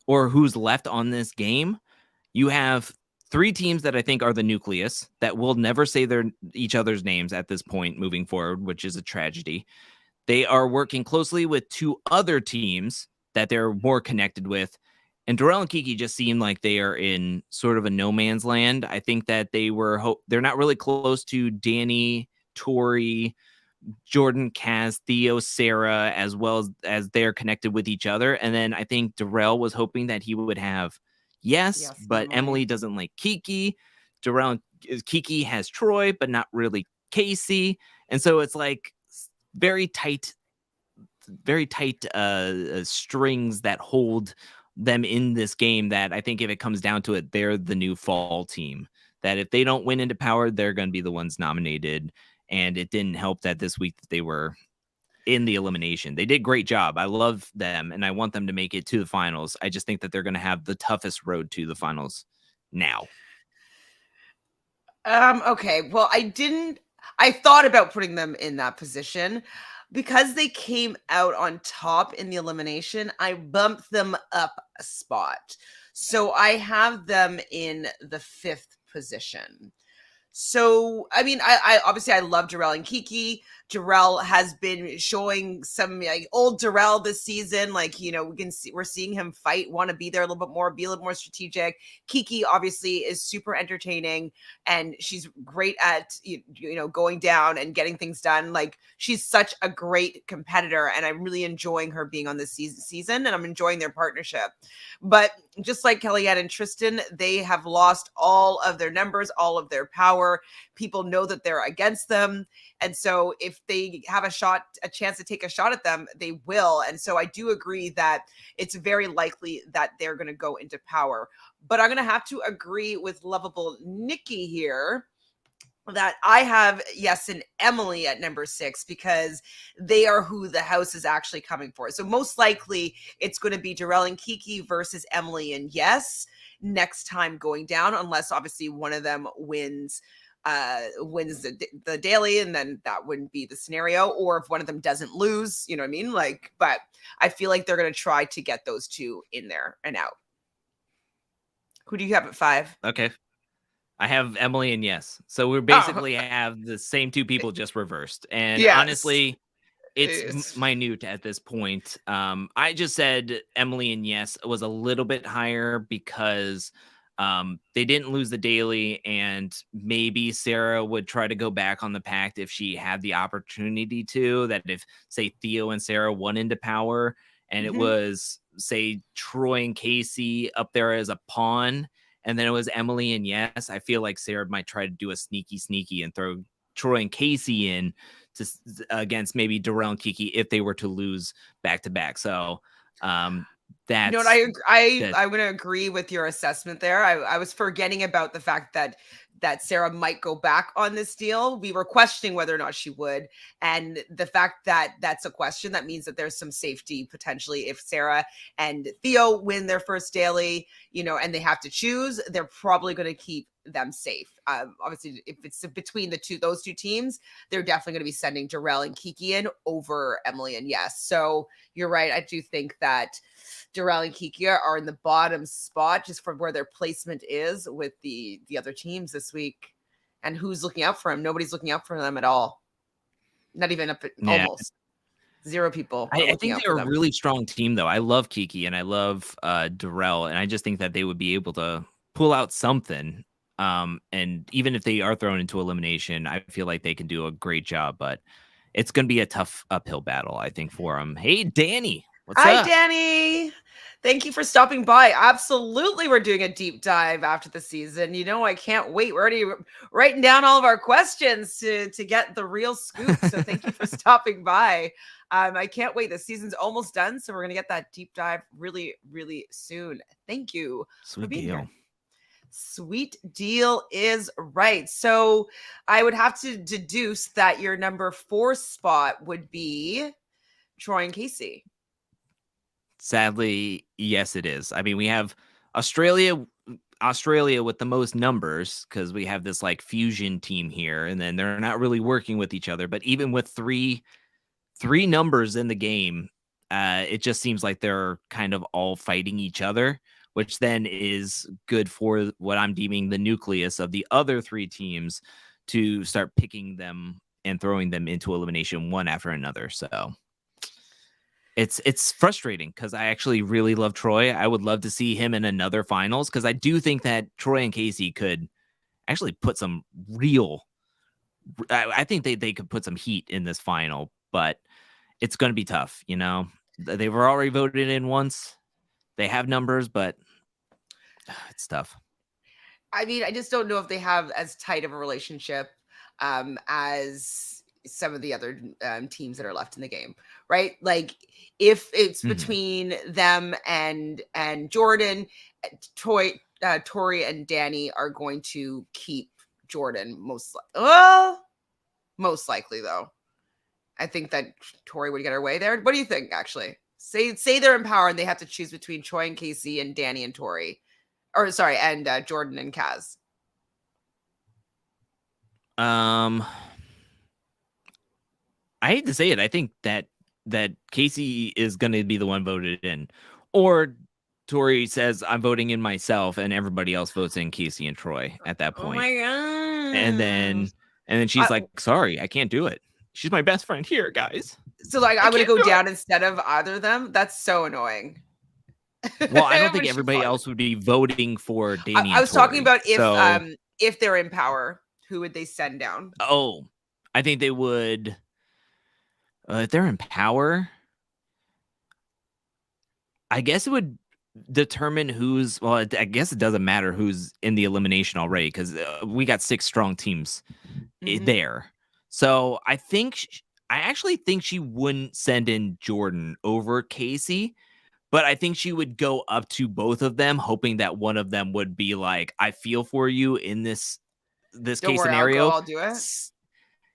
or who's left on this game, you have three teams that I think are the nucleus that will never say each other's names at this point moving forward, which is a tragedy. They are working closely with two other teams that they're more connected with. And Darrell and Kiki just seem like they are in sort of a no man's land. I think that they're not really close to Danny, Tori, Jordan, Kaz, Theo, Sarah, as well as they're connected with each other. And then I think Darrell was hoping that he would have yes, but Emily doesn't like Kiki. Kiki has Troy, but not really Casey. And so it's like very tight strings that hold them in this game that I think if it comes down to it, they're the new fall team. That if they don't win into power, they're going to be the ones nominated. And it didn't help that this week they were in the elimination. They did a great job. I love them and I want them to make it to the finals. I just think that they're going to have the toughest road to the finals now. Okay. Well, I thought about putting them in that position because they came out on top in the elimination. I bumped them up a spot. So I have them in the 5th position. So, I mean, I obviously I love Darrell and Kiki. Jarrell has been showing some like old Jarrell this season. Like, we're seeing him fight, want to be there a little bit more, be a little more strategic. Kiki obviously is super entertaining, and she's great at going down and getting things done. Like, she's such a great competitor, and I'm really enjoying her being on this season, and I'm enjoying their partnership. But just like Kellyanne and Tristan, they have lost all of their numbers, all of their power. People know that they're against them. And so if they have a chance to take a shot at them, they will. And so I do agree that it's very likely that they're going to go into power. But I'm going to have to agree with lovable Nikki here that I have Yes and Emily at number 6 because they are who the house is actually coming for. So most likely it's going to be Jarrell and Kiki versus Emily and Yes next time going down, unless obviously one of them wins the daily, and then that wouldn't be the scenario. Or if one of them doesn't lose, you know what I mean? Like, but I feel like they're going to try to get those two in there and out. Who do you have at 5? Okay. I have Emily and Yes. So we basically have the same two people just reversed. And honestly, it's minute at this point. I just said Emily and Yes was a little bit higher because they didn't lose the daily, and maybe Sarah would try to go back on the pact if she had the opportunity to. That if, say, Theo and Sarah won into power, and it was, say, Troy and Casey up there as a pawn, and then it was Emily and Yes, I feel like Sarah might try to do a sneaky and throw Troy and Casey in to against maybe Darrell and Kiki if they were to lose back to back. So that's, you know what, I'm going to agree with your assessment there. I was forgetting about the fact that Sarah might go back on this deal. We were questioning whether or not she would. And the fact that that's a question, that means that there's some safety potentially if Sarah and Theo win their first daily, and they have to choose, they're probably going to keep them safe. Obviously, if it's between those two teams, they're definitely going to be sending Jarrell and Kiki in over Emily and Yes. So you're right. I do think that Jarrell and Kiki are in the bottom spot just from where their placement is with the other teams this week. And who's looking out for them? Nobody's looking out for them at all. Not even almost. 0 people. I think they're a really strong team, though. I love Kiki and I love Darrell, and I just think that they would be able to pull out something. And even if they are thrown into elimination, I feel like they can do a great job, but it's going to be a tough uphill battle, I think, for them. Hey, Danny. What's up? Hi, Danny. Thank you for stopping by. Absolutely, we're doing a deep dive after the season. I can't wait. We're already writing down all of our questions to get the real scoop. So thank you for stopping by. I can't wait. The season's almost done, so we're going to get that deep dive really, really soon. Thank you. Sweet deal. Here. Sweet deal is right. So I would have to deduce that your number 4 spot would be Troy and Casey. Sadly, yes, it is. I mean, we have Australia with the most numbers because we have this like fusion team here, and then they're not really working with each other. But even with three numbers in the game, it just seems like they're kind of all fighting each other, which then is good for what I'm deeming the nucleus of the other 3 teams to start picking them and throwing them into elimination one after another. So it's frustrating because I actually really love Troy. I would love to see him in another finals because I do think that Troy and Casey could actually put some real. I think they could put some heat in this final, but it's going to be tough. They were already voted in once. They have numbers, but it's tough. I mean, I just don't know if they have as tight of a relationship as some of the other teams that are left in the game, right? Like if it's between them and Jordan, Tori and Danny are going to keep Jordan most likely though. I think that Tori would get her way there. What do you think, actually? Say they're in power and they have to choose between Troy and Casey and Danny and Tori. Or sorry, and Jordan and Kaz. I hate to say it. I think that Casey is going to be the one voted in. Or Tori says, I'm voting in myself, and everybody else votes in Casey and Troy at that point. Oh my God. And then she's like, sorry, I can't do it. she's my best friend here, guys. So like I I'm gonna can't go do it. down instead of either of them. That's so annoying. Well, I don't think But she everybody fought. else would be voting for Danny I and was talking Tori. about So, if they're in power, who would they send down? oh, I think they would. If they're in power, I guess it would determine who's. Well, I guess it doesn't matter who's in the elimination already because we got 6 strong teams Mhm. there. So I actually think she wouldn't send in Jordan over Casey, but I think she would go up to both of them, hoping that one of them would be like, "I feel for you in this Don't case worry, I'll go. scenario." I'll do it.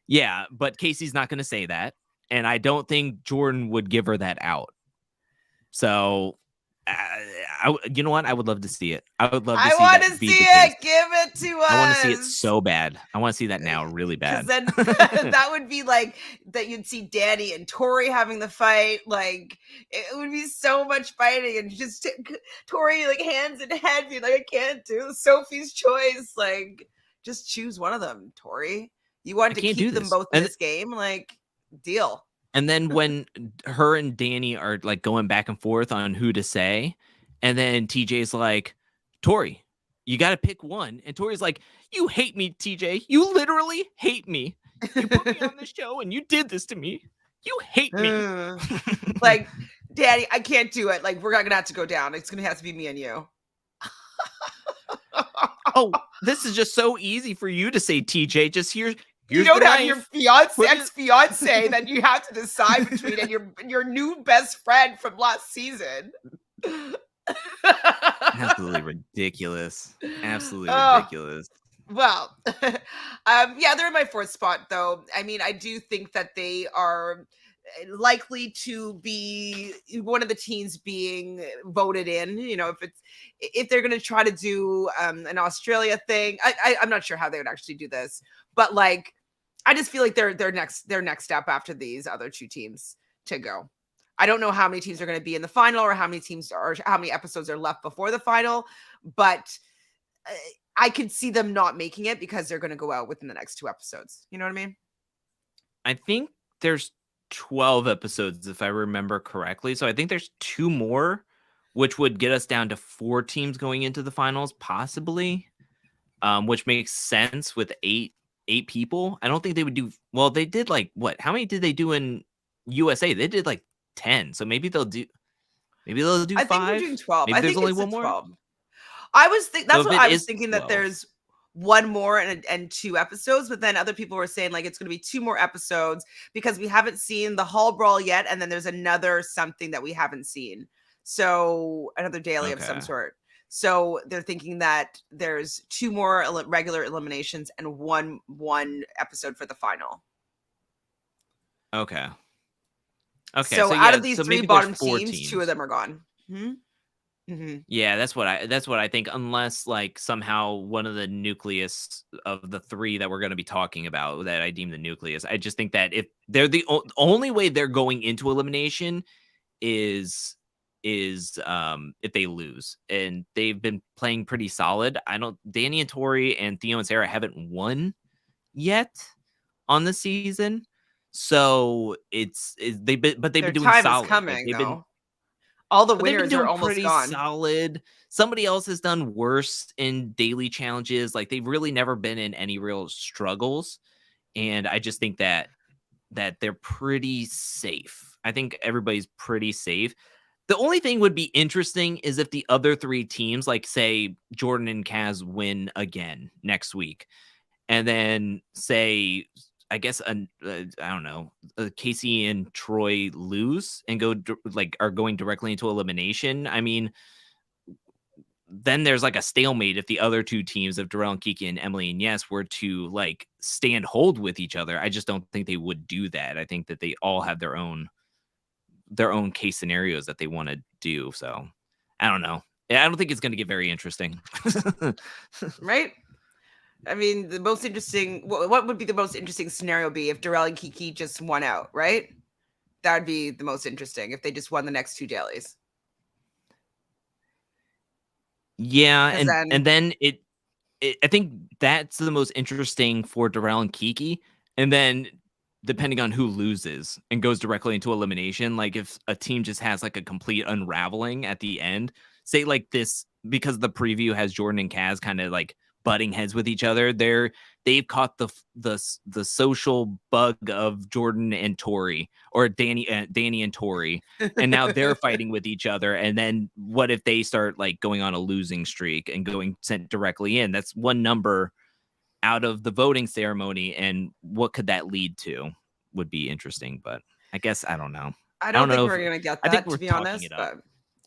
Yeah, but Casey's not going to say that, and I don't think Jordan would give her that out. So, you know what? I would love to see it. I would love to I see want that to be see the case. it. Give it to I want to see it us. so bad. I want to see that now really Because bad. then that would be like that you'd see Danny and Tori having the fight. Like it would be so much fighting and just Tori like hands in head being like, I can't do Sophie's choice. Like just choose one of them, Tori. You I wanted to can't do keep them this. both in this game. Like deal. And then when her and Danny are like going back and forth on who to say, and then TJ's like, Tori, you got to pick one. And Tori's like, you hate me, TJ. You literally hate me. You put me on the show and you did this to me. You hate me. Like, Danny, I can't do it. Like, we're not gonna have to go down. It's gonna have to be me and you. Oh, this is just so easy for you to say, TJ. Just here's You the don't have knife. your fiance, Put it- ex-fiance that you have to decide between, and your new best friend from last season. Absolutely ridiculous. Absolutely Oh, ridiculous. well, yeah, they're in my fourth spot, though. I mean, I do think that they are likely to be one of the teams being voted in. You know, if they're going to try to do an Australia thing, I'm not sure how they would actually do this, but like, I just feel like they're next step after these other two teams to go. I don't know how many teams are going to be in the final or how many episodes are left before the final, but I could see them not making it because they're going to go out within the next 2 episodes. You know what I mean? I think there's 12 episodes, if I remember correctly. So I think there's 2 more, which would get us down to 4 teams going into the finals, possibly, which makes sense with eight people. I don't think they would do well. They did like what? How many did they do in USA? They did like 10. So maybe they'll do I think they're 5. doing 12. Maybe I there's think only it's the one more. 12. So That's if what it I was is thinking, that 12, there's one more and 2 episodes, but then other people were saying like it's going to be 2 more episodes because we haven't seen the hall brawl yet, and then there's another something that we haven't seen. So another daily of some okay. sort. So they're thinking that there's 2 more regular eliminations and one episode for the final. Okay. So So out yeah, of these so 3 maybe there's bottom 4 teams, 2 of teams. them are gone. Mm-hmm. Yeah, that's what I think, unless like somehow one of the nucleus of the 3 that we're going to be talking about that I deem the nucleus. I just think that if they're the only way they're going into elimination is if they lose, and they've been playing pretty solid. I don't Danny and Tori and Theo and Sarah haven't won yet on the season. So they've been Their doing time is solid. Like coming, they've been though. All the but they've been winners are doing almost pretty gone. solid. Somebody else has done worse in daily challenges. Like they've really never been in any real struggles. And I just think that they're pretty safe. I think everybody's pretty safe. The only thing would be interesting is if the other 3 teams, like say Jordan and Kaz, win again next week, and then say, I guess, I don't know, Casey and Troy lose and are going directly into elimination. I mean, then there's like a stalemate if the other 2 teams of Darrell and Kiki and Emily and Yes were to like stand hold with each other. I just don't think they would do that. I think that they all have their own case scenarios that they want to do. So I don't know. I don't think it's going to get very interesting. Right? I mean, the most interesting. What would be the most interesting scenario be if Darrell and Kiki just won out? Right? That would be the most interesting if they just won the next 2 dailies. Yeah, 'Cause and then then I think that's the most interesting for Darrell and Kiki. And then depending on who loses and goes directly into elimination. Like if a team just has like a complete unraveling at the end, say like this, because the preview has Jordan and Kaz kind of like butting heads with each other. They've caught the social bug of Jordan and Tori, or Danny and Tori, and now they're fighting with each other. And then what if they start like going on a losing streak and going sent directly in? That's one number out of the voting ceremony, and what could that lead to would be interesting. But I guess I don't know. I I don't don't think know if we're gonna get I think that, we're to be talking honest. it up. But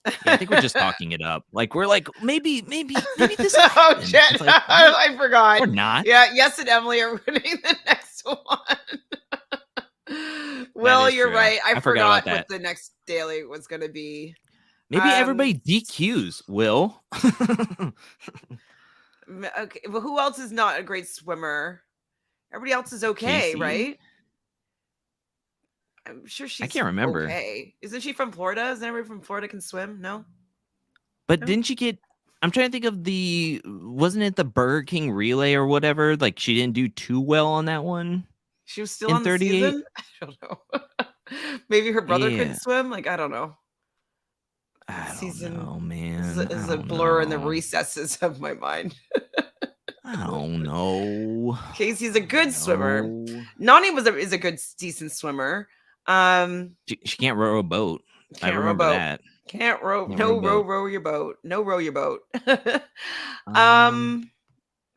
Yeah, I think we're just talking it up. Like we're like maybe this will oh happen. shit! It's like, I forgot. or not. Yeah, yes, and Emily are winning the next one. Well, is you're true. right. I forgot about forgot what that. the next daily was going to be. Maybe everybody DQs Will. Okay, well, who else is not a great swimmer? Everybody else is okay, Casey? right? I'm sure she's I can't remember. okay. Isn't she from Florida? Isn't everybody from Florida can swim? No? But No? didn't she get... I'm trying to think of wasn't it the Burger King relay or whatever? Like she didn't do too well on that one. She was still on the season? I don't know. Maybe her brother couldn't swim? Like, I don't know. I don't know, man. Is a blur in the recesses of my mind. I don't know. Casey's a good swimmer. Nani is a good, decent swimmer. She can't row a boat. I remember that. Can't row. Row your boat. No, row your boat.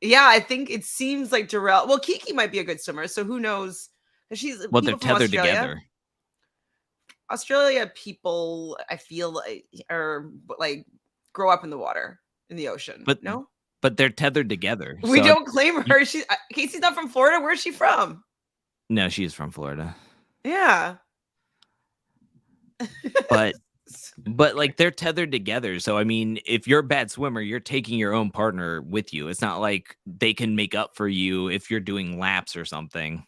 Yeah, I think it seems like Darrell. Well, Kiki might be a good swimmer, so who knows? They're tethered together. Australia people, I feel like, are like grow up in the water, in the ocean. But they're tethered together. We don't claim her. Casey's not from Florida. Where's she from? No, she is from Florida. Yeah. But like they're tethered together. So I mean, if you're a bad swimmer, you're taking your own partner with you. It's not like they can make up for you if you're doing laps or something.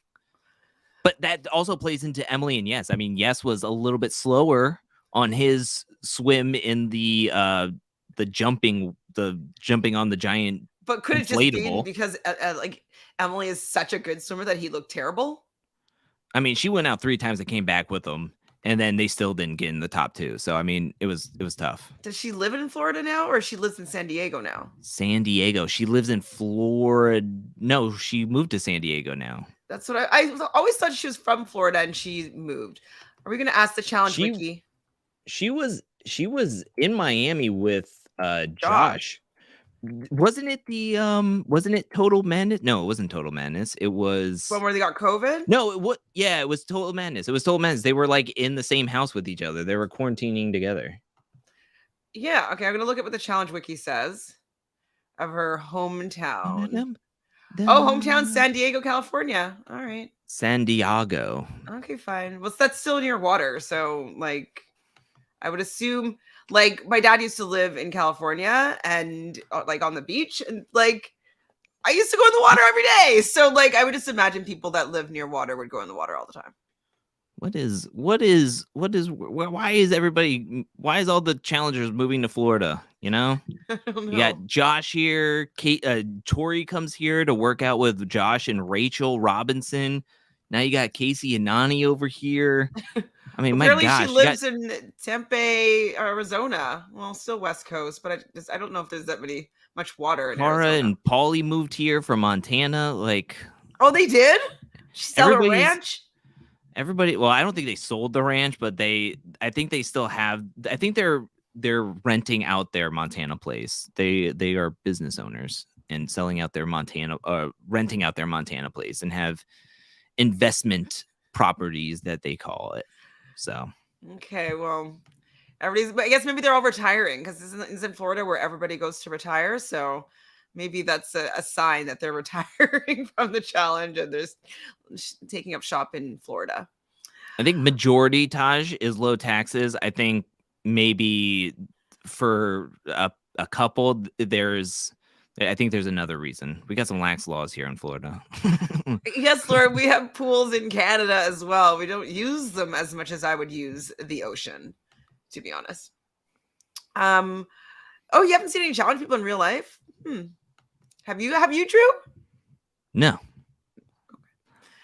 But that also plays into Emily and Yes. I mean, Yes was a little bit slower on his swim in the jumping on the giant. But could it just be because like Emily is such a good swimmer that he looked terrible? I mean, she went out 3 times and came back with him, and then they still didn't get in the top 2. So I mean, it was tough. Does she live in Florida now, or she lives in San Diego now? San Diego. She lives in Florida. No, she moved to San Diego now. That's what I always thought she was from Florida and she moved. Are we going to ask the challenge wiki? She was in Miami with Josh. Wasn't it Total Madness? No, it wasn't Total Madness. It was one where they got COVID? No, it was Total Madness. It was Total Madness. They were like in the same house with each other. They were quarantining together. Yeah, okay, I'm going to look at what the challenge wiki says of her hometown. Oh, hometown, San Diego, California. All right. San Diego. Okay, fine. Well, that's still near water. So, like, I would assume, like, my dad used to live in California and, like, on the beach. And, like, I used to go in the water every day. So, like, I would just imagine people that live near water would go in the water all the time. Why is all the challengers moving to Florida? You know, you got Josh here. Tori comes here to work out with Josh and Rachel Robinson. Now you got Casey and Nani over here. I mean, apparently my gosh, she lives in Tempe, Arizona. Well, still West Coast, but I don't know if there's that much water in Cara Arizona. And Paulie moved here from Montana. Like, oh, they did? She sold a ranch? Everybody, well, I don't think they sold the ranch, but I think they still have. I think they're renting out their Montana place. They are business owners and selling out their renting out their Montana place, and have investment properties that they call it. So okay, well, I guess maybe they're all retaring, because it's in Florida where everybody goes to retire. So maybe that's a sign that they're retiring from the challenge and they're taking up shop in Florida. I think majority, Taj, is low taxes. I think maybe for a couple, I think there's another reason. We got some lax laws here in Florida. Yes, Lord, we have pools in Canada as well. We don't use them as much as I would use the ocean, to be honest. Oh, you haven't seen any challenge people in real life? Have you, Drew? No.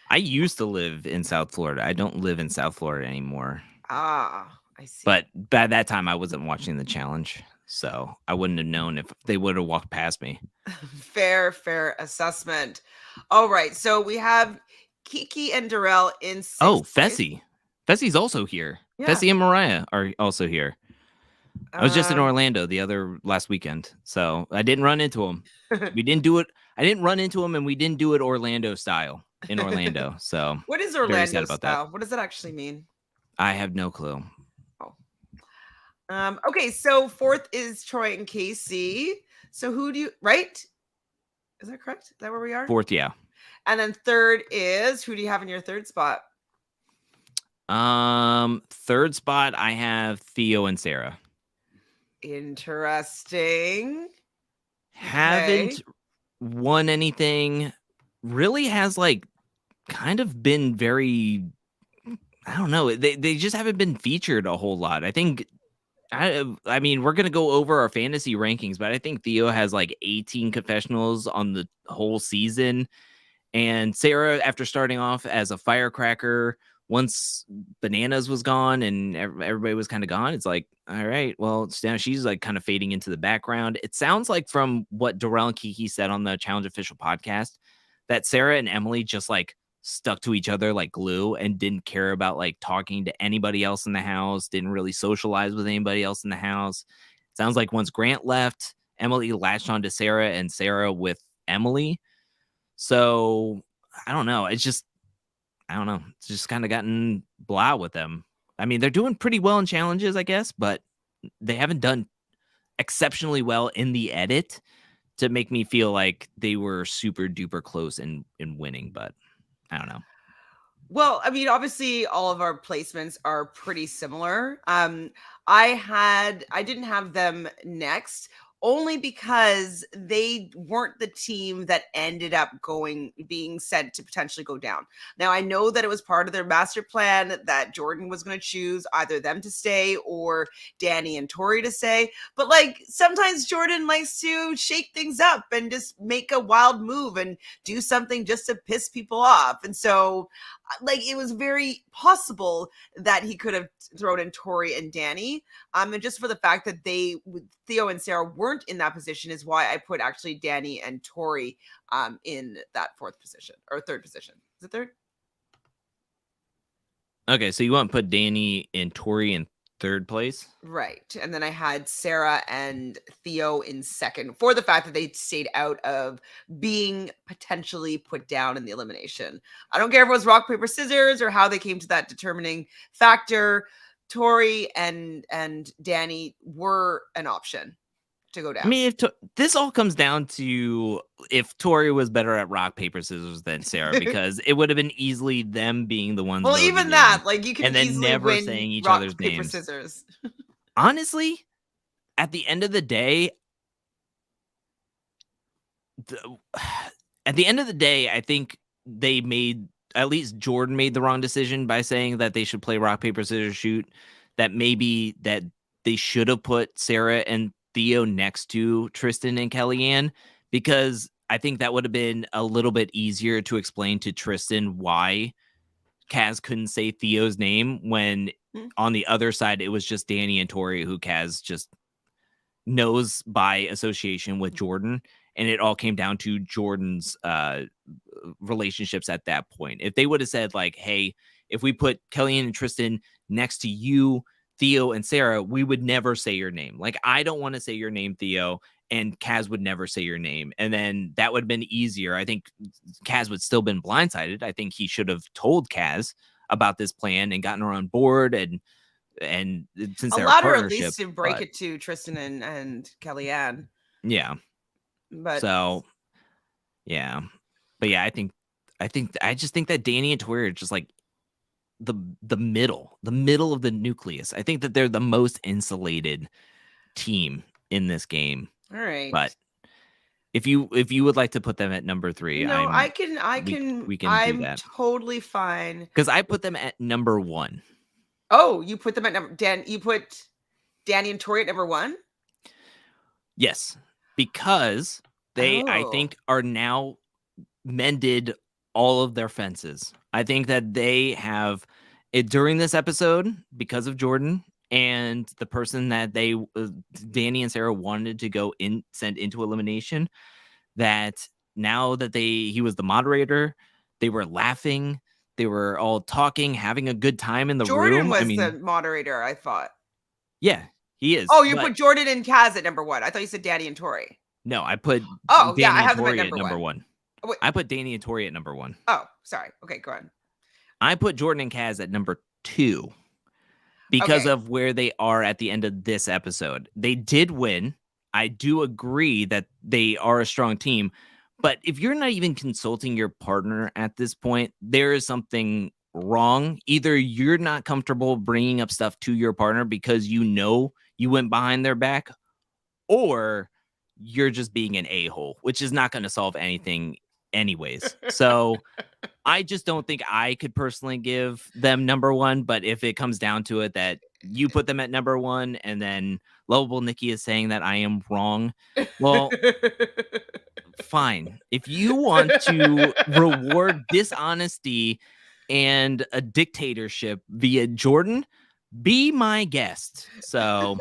I used to live in South Florida. I don't live in South Florida anymore. Ah, I see. But by that time, I wasn't watching the challenge, so I wouldn't have known if they would have walked past me. Fair assessment. All right, so we have Kiki and Darrell in Oh, sixth place. Fessy. Fessy's also here. Yeah. Fessy and Mariah are also here. I was just in Um, Orlando last weekend, so I didn't run into him. We didn't do it. I didn't run into him, and we didn't do it Orlando style in Orlando. So what is very sad Orlando about that. style? What does that actually mean? I have no clue. Oh. Okay, so fourth is Troy and Casey. So who do you right? Is that correct? Is that where we are? Fourth, yeah. And then third is who do you have in your third spot? Third spot, I have Theo and Sarah. Interesting. Haven't won anything. Really has like kind of been very. I don't know. They just haven't been featured a whole lot. I think. I mean, we're gonna go over our fantasy rankings, but I think Theo has like 18 confessionals on the whole season. And Sarah, after starting off as a firecracker, once Bananas was gone and everybody was kind of gone, it's like, all right, well, now she's like kind of fading into the background. It sounds like from what Darrell and Kiki said on the Challenge Official podcast that Sarah and Emily just like stuck to each other like glue and didn't care about like talking to anybody else in the house, didn't really socialize with anybody else in the house. It sounds like once Grant left, Emily latched on to Sarah and Sarah with Emily. So I don't know. It's just, I don't know. It's just kind of gotten blah with them. I mean, they're doing pretty well in challenges, I guess, but they haven't done exceptionally well in the edit to make me feel like they were super duper close in winning. But I don't know. Well, I mean, obviously all of our placements are pretty similar. I didn't have them next only because they weren't the team that ended up being sent to potentially go down. Now, I know that it was part of their master plan that Jordan was going to choose either them to stay or Danny and Tori to stay, but like sometimes Jordan likes to shake things up and just make a wild move and do something just to piss people off. And so like it was very possible that he could have thrown in Tori and Danny. And just for the fact that Theo and Sarah weren't in that position is why I put actually Danny and Tori in that fourth position or third position. Is it third? Okay, so you want to put Danny and Tori in third place? Right. And then I had Sarah and Theo in second for the fact that they stayed out of being potentially put down in the elimination. I don't care if it was rock, paper, scissors or how they came to that determining factor. Tori and Danny were an option to go down. I mean, this all comes down to if Tori was better at rock, paper, scissors than Sarah, because it would have been easily them being the ones. Well, even that, like you can and then easily never win saying each rock, other's paper, names. scissors. Honestly, at the end of the day, I think they made, at least Jordan made the wrong decision by saying that they should play rock, paper, scissors, shoot. That maybe that they should have put Sarah and Theo next to Tristan and Kellyanne, because I think that would have been a little bit easier to explain to Tristan why Kaz couldn't say Theo's name when on the other side it was just Danny and Tori who Kaz just knows by association with Jordan, and it all came down to Jordan's relationships at that point. If they would have said like, hey, if we put Kellyanne and Tristan next to you, Theo and Sarah, we would never say your name. Like, I don't want to say your name, Theo, and Kaz would never say your name. And then that would have been easier. I think Kaz would still been blindsided. I think he should have told Kaz about this plan and gotten her on board, and since they're a partnership, at least to break it to Tristan and Kellyanne. Yeah. But so yeah. But yeah, I just think that Danny and Tori are just like the middle of the nucleus. I think that they're the most insulated team in this game. All right. But if you would like to put them at number 3, no, we can do that. Totally fine. Because I put them at number 1. Oh, you put them at you put Danny and Tori at number 1? Yes. Because they, I think, are now mended all of their fences. I think that they have it during this episode because of Jordan and the person that they Danny and Sarah wanted to go in send into elimination, that now that he was the moderator, they were laughing, they were all talking, having a good time in the Jordan room. I was the mean, moderator, I thought. yeah, he is. Oh, you But put Jordan and Kaz at number 1. I thought you said Danny and Tori. no, I put Oh, yeah, I Danny and have them at Tori at number number 1. one. Oh, wait. I put Danny and Tori at number 1. Oh, sorry. Okay, go on. I put Jordan and Kaz at number 2 because Okay. of where they are at the end of this episode. They did win. I do agree that they are a strong team. But if you're not even consulting your partner at this point, there is something wrong. Either you're not comfortable bringing up stuff to your partner because you know you went behind their back, or you're just being an a-hole, which is not going to solve anything anyways. So I just don't think I could personally give them number 1. But if it comes down to it, that you put them at number 1 and then Lovable Nikki is saying that I am wrong, well, fine. If you want to reward dishonesty and a dictatorship via Jordan, be my guest. So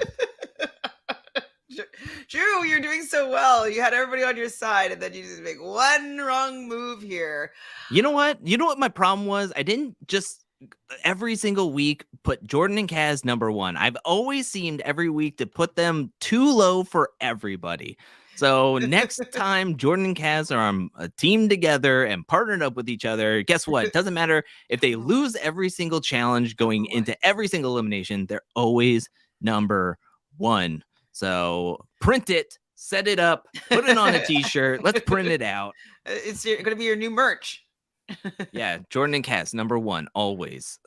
Drew, you're doing so well. You had everybody on your side, and then you just make one wrong move here. you know what? You know what my problem was? I didn't just every single week put Jordan and Kaz number 1. I've always seemed every week to put them too low for everybody. So next time Jordan and Kaz are on a team together and partnered up with each other, guess what? It doesn't matter if they lose every single challenge going into every single elimination, they're always number 1. So print it, set it up, put it on a t-shirt. Let's print it out. It's going to be your new merch. Yeah, Jordan and Cass, number 1, always.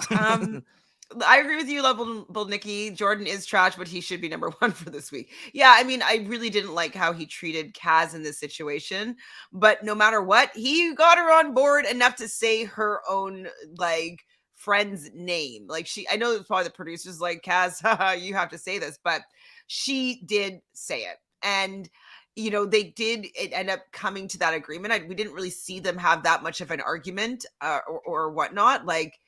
I agree with you, Lovable Nikki. Jordan is trash, but he should be number 1 for this week. Yeah, I mean, I really didn't like how he treated Kaz in this situation, but no matter what, he got her on board enough to say her own, like, friend's name. Like, I know it's probably the producers like, Kaz, you have to say this, but she did say it. And they did end up coming to that agreement. We didn't really see them have that much of an argument or whatnot. Like,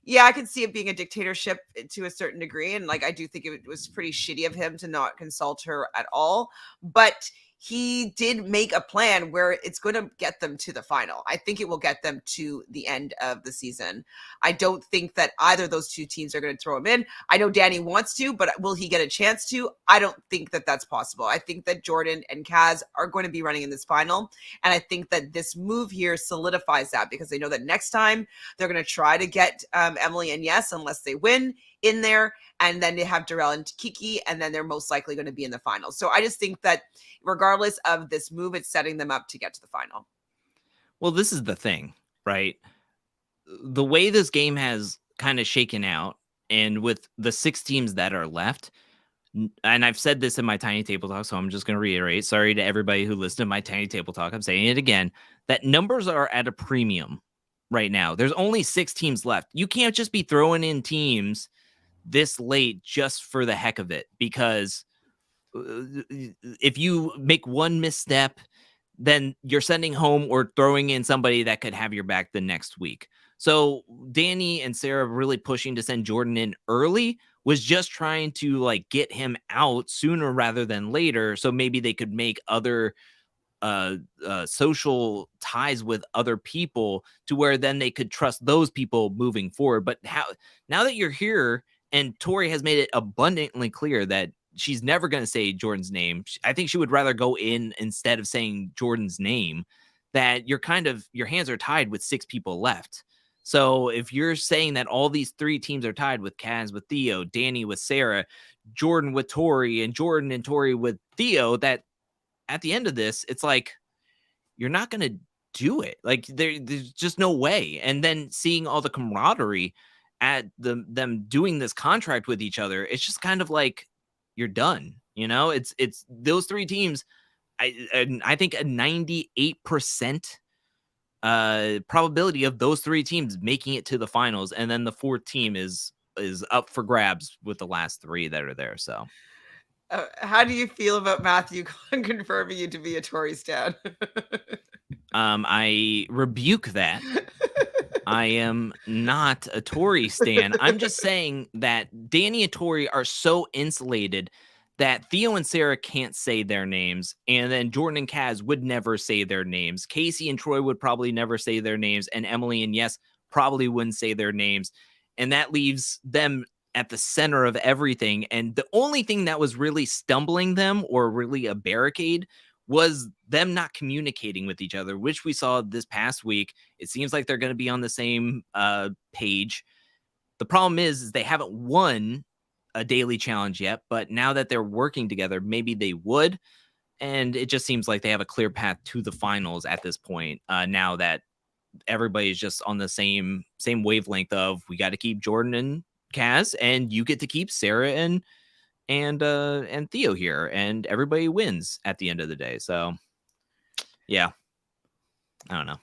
yeah, I could see it being a dictatorship to a certain degree. And like, I do think it was pretty shitty of him to not consult her at all. But he did make a plan where it's going to get them to the final. I think it will get them to the end of the season. I don't think that either of those two teams are going to throw him in. I know Danny wants to, but will he get a chance to? I don't think that that's possible. I think that Jordan and Kaz are going to be running in this final. And I think that this move here solidifies that, because they know that next time they're going to try to get Emily and Yes, unless they win, in there, and then they have Darrell and Kiki, and then they're most likely going to be in the final. So I just think that regardless of this move, it's setting them up to get to the final. Well, this is the thing, right? The way this game has kind of shaken out, and with the 6 teams that are left, and I've said this in my Tiny Table Talk, so I'm just going to reiterate. Sorry to everybody who listened to my Tiny Table Talk. I'm saying it again, that numbers are at a premium right now. There's only 6 teams left. You can't just be throwing in teams this late just for the heck of it, because if you make one misstep, then you're sending home or throwing in somebody that could have your back the next week. So Danny and Sarah really pushing to send Jordan in early was just trying to like get him out sooner rather than later, so maybe they could make other social ties with other people to where then they could trust those people moving forward. But now that you're here, and Tori has made it abundantly clear that she's never going to say Jordan's name. I think she would rather go in instead of saying Jordan's name, that your hands are tied with 6 people left. So if you're saying that all these 3 teams are tied with Kaz with Theo, Danny with Sarah, Jordan with Tori, and Jordan and Tori with Theo, that at the end of this, it's like, you're not going to do it. Like there's just no way. And then seeing all the camaraderie at them doing this contract with each other, it's just kind of like, you're done. It's those 3 teams. I think a 98% probability of those 3 teams making it to the finals, and then the 4th team is up for grabs with the last 3 that are there. So How do you feel about Matthew confirming you to be a Tory stan? I rebuke that. I am not a Tory stan. I'm just saying that Danny and Tori are so insulated that Theo and Sarah can't say their names, and then Jordan and Kaz would never say their names. Casey and Troy would probably never say their names, and Emily and Yes probably wouldn't say their names. And that leaves them at the center of everything. And the only thing that was really stumbling them or really a barricade was them not communicating with each other, which we saw this past week. It seems like they're going to be on the same page. The problem is they haven't won a daily challenge yet, but now that they're working together, maybe they would. And it just seems like they have a clear path to the finals at this point. Now that everybody's just on the same wavelength of, we got to keep Jordan and Kaz, and you get to keep Sarah and Theo here, and everybody wins at the end of the day. So yeah, I don't know.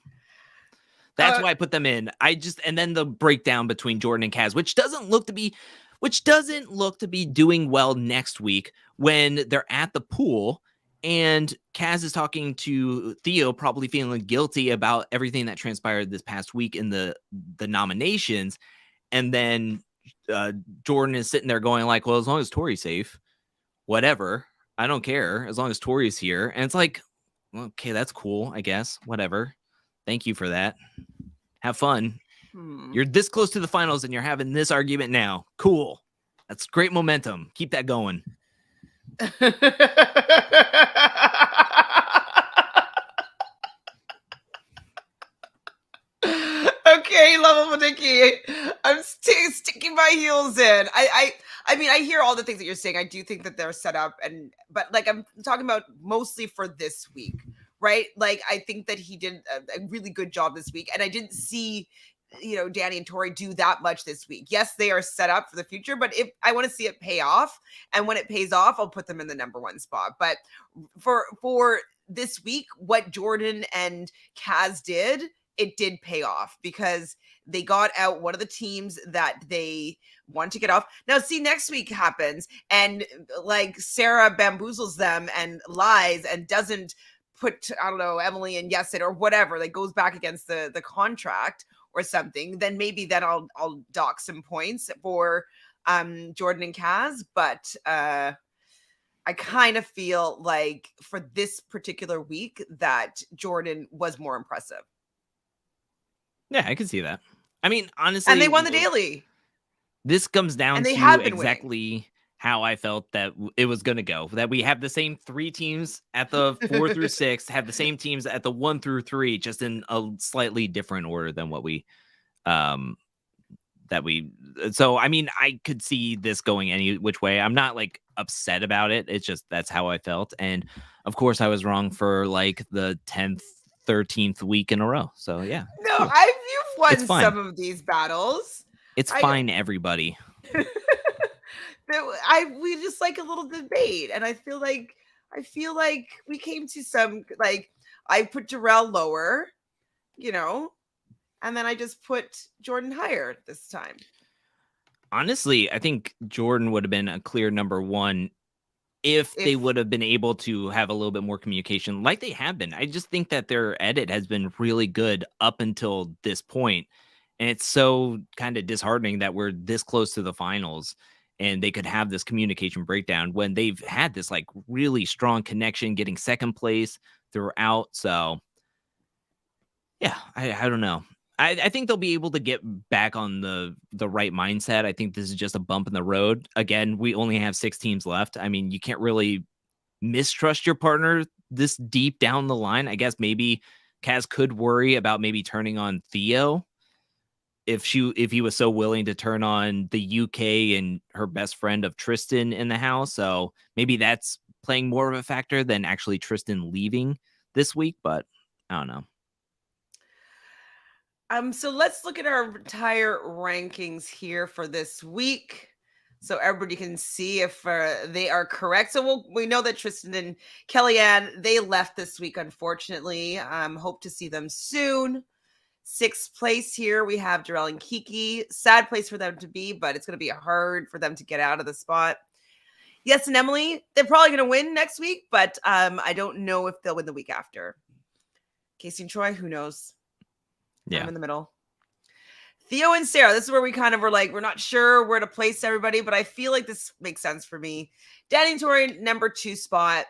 That's why I put them in. And then the breakdown between Jordan and Kaz, which doesn't look to be doing well next week when they're at the pool and Kaz is talking to Theo, probably feeling guilty about everything that transpired this past week in the nominations. And then Jordan is sitting there going like, well, as long as Tori's safe, whatever, I don't care as long as Tori's here. And it's like, okay, that's cool, I guess, whatever. Thank you for that. Have fun. You're this close to the finals and you're having this argument now. Cool. That's great momentum. Keep that going. Okay, Lovable Nikki. I'm sticking my heels in. I mean, I hear all the things that you're saying. I do think that they're set up, but like I'm talking about mostly for this week, right? Like I think that he did a really good job this week, and I didn't see, Danny and Tori do that much this week. Yes, they are set up for the future, but if I want to see it pay off, and when it pays off, I'll put them in the number one spot. But for this week, what Jordan and Kaz did, it did pay off because they got out one of the teams that they want to get off. Now, see, next week happens and like Sarah bamboozles them and lies and doesn't put, I don't know, Emily and Yes it or whatever, like goes back against the contract or something, then maybe then I'll dock some points for Jordan and Kaz. But I kind of feel like for this particular week that Jordan was more impressive. Yeah, I can see that. I mean, honestly, and they won the daily. This comes down to exactly how I felt that it was going to go. That we have the same three teams at the 4 through 6, have the same teams at the 1 through 3, just in a slightly different order than what we so I mean, I could see this going any which way. I'm not like upset about it. It's just that's how I felt. And of course I was wrong for like the 10th 13th week in a row. So yeah. No, cool. You've won some of these battles. It's fine, everybody. We just like a little debate, and I feel like we came to some, like, I put Jarrell lower, and then I just put Jordan higher this time. Honestly, I think Jordan would have been a clear number one if they would have been able to have a little bit more communication like they have been. I just think that their edit has been really good up until this point. And it's so kind of disheartening that we're this close to the finals and they could have this communication breakdown when they've had this like really strong connection, getting second place throughout. So yeah, I don't know. I think they'll be able to get back on the right mindset. I think this is just a bump in the road. Again, we only have 6 teams left. I mean, you can't really mistrust your partner this deep down the line. I guess maybe Kaz could worry about maybe turning on Theo if he was so willing to turn on the UK and her best friend of Tristan in the house. So maybe that's playing more of a factor than actually Tristan leaving this week. But I don't know. So let's look at our entire rankings here for this week, so everybody can see if they are correct. So we know that Tristan and Kellyanne, they left this week, unfortunately. Hope to see them soon. 6th place here, we have Darrell and Kiki. Sad place for them to be, but it's going to be hard for them to get out of the spot. Yes, and Emily, they're probably going to win next week, but I don't know if they'll win the week after. Casey and Troy, who knows? Yeah. I'm in the middle. Theo and Sarah, this is where we kind of were like, we're not sure where to place everybody, but I feel like this makes sense for me. Danny and Tori, number 2 spot.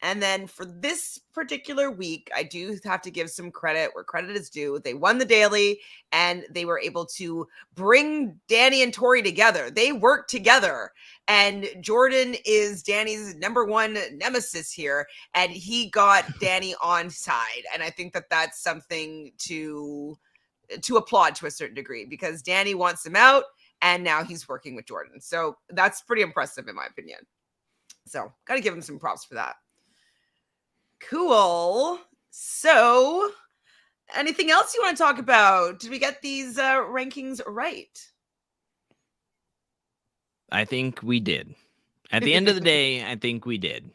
And then for this particular week, I do have to give some credit where credit is due. They won the daily and they were able to bring Danny and Tori together. They worked together. And Jordan is Danny's number 1 nemesis here. And he got Danny on side. And I think that that's something to applaud to a certain degree, because Danny wants him out and now he's working with Jordan. So that's pretty impressive in my opinion. So got to give him some props for that. Cool. So anything else you want to talk about? Did we get these rankings right? I think we did. At the end of the day, I think we did.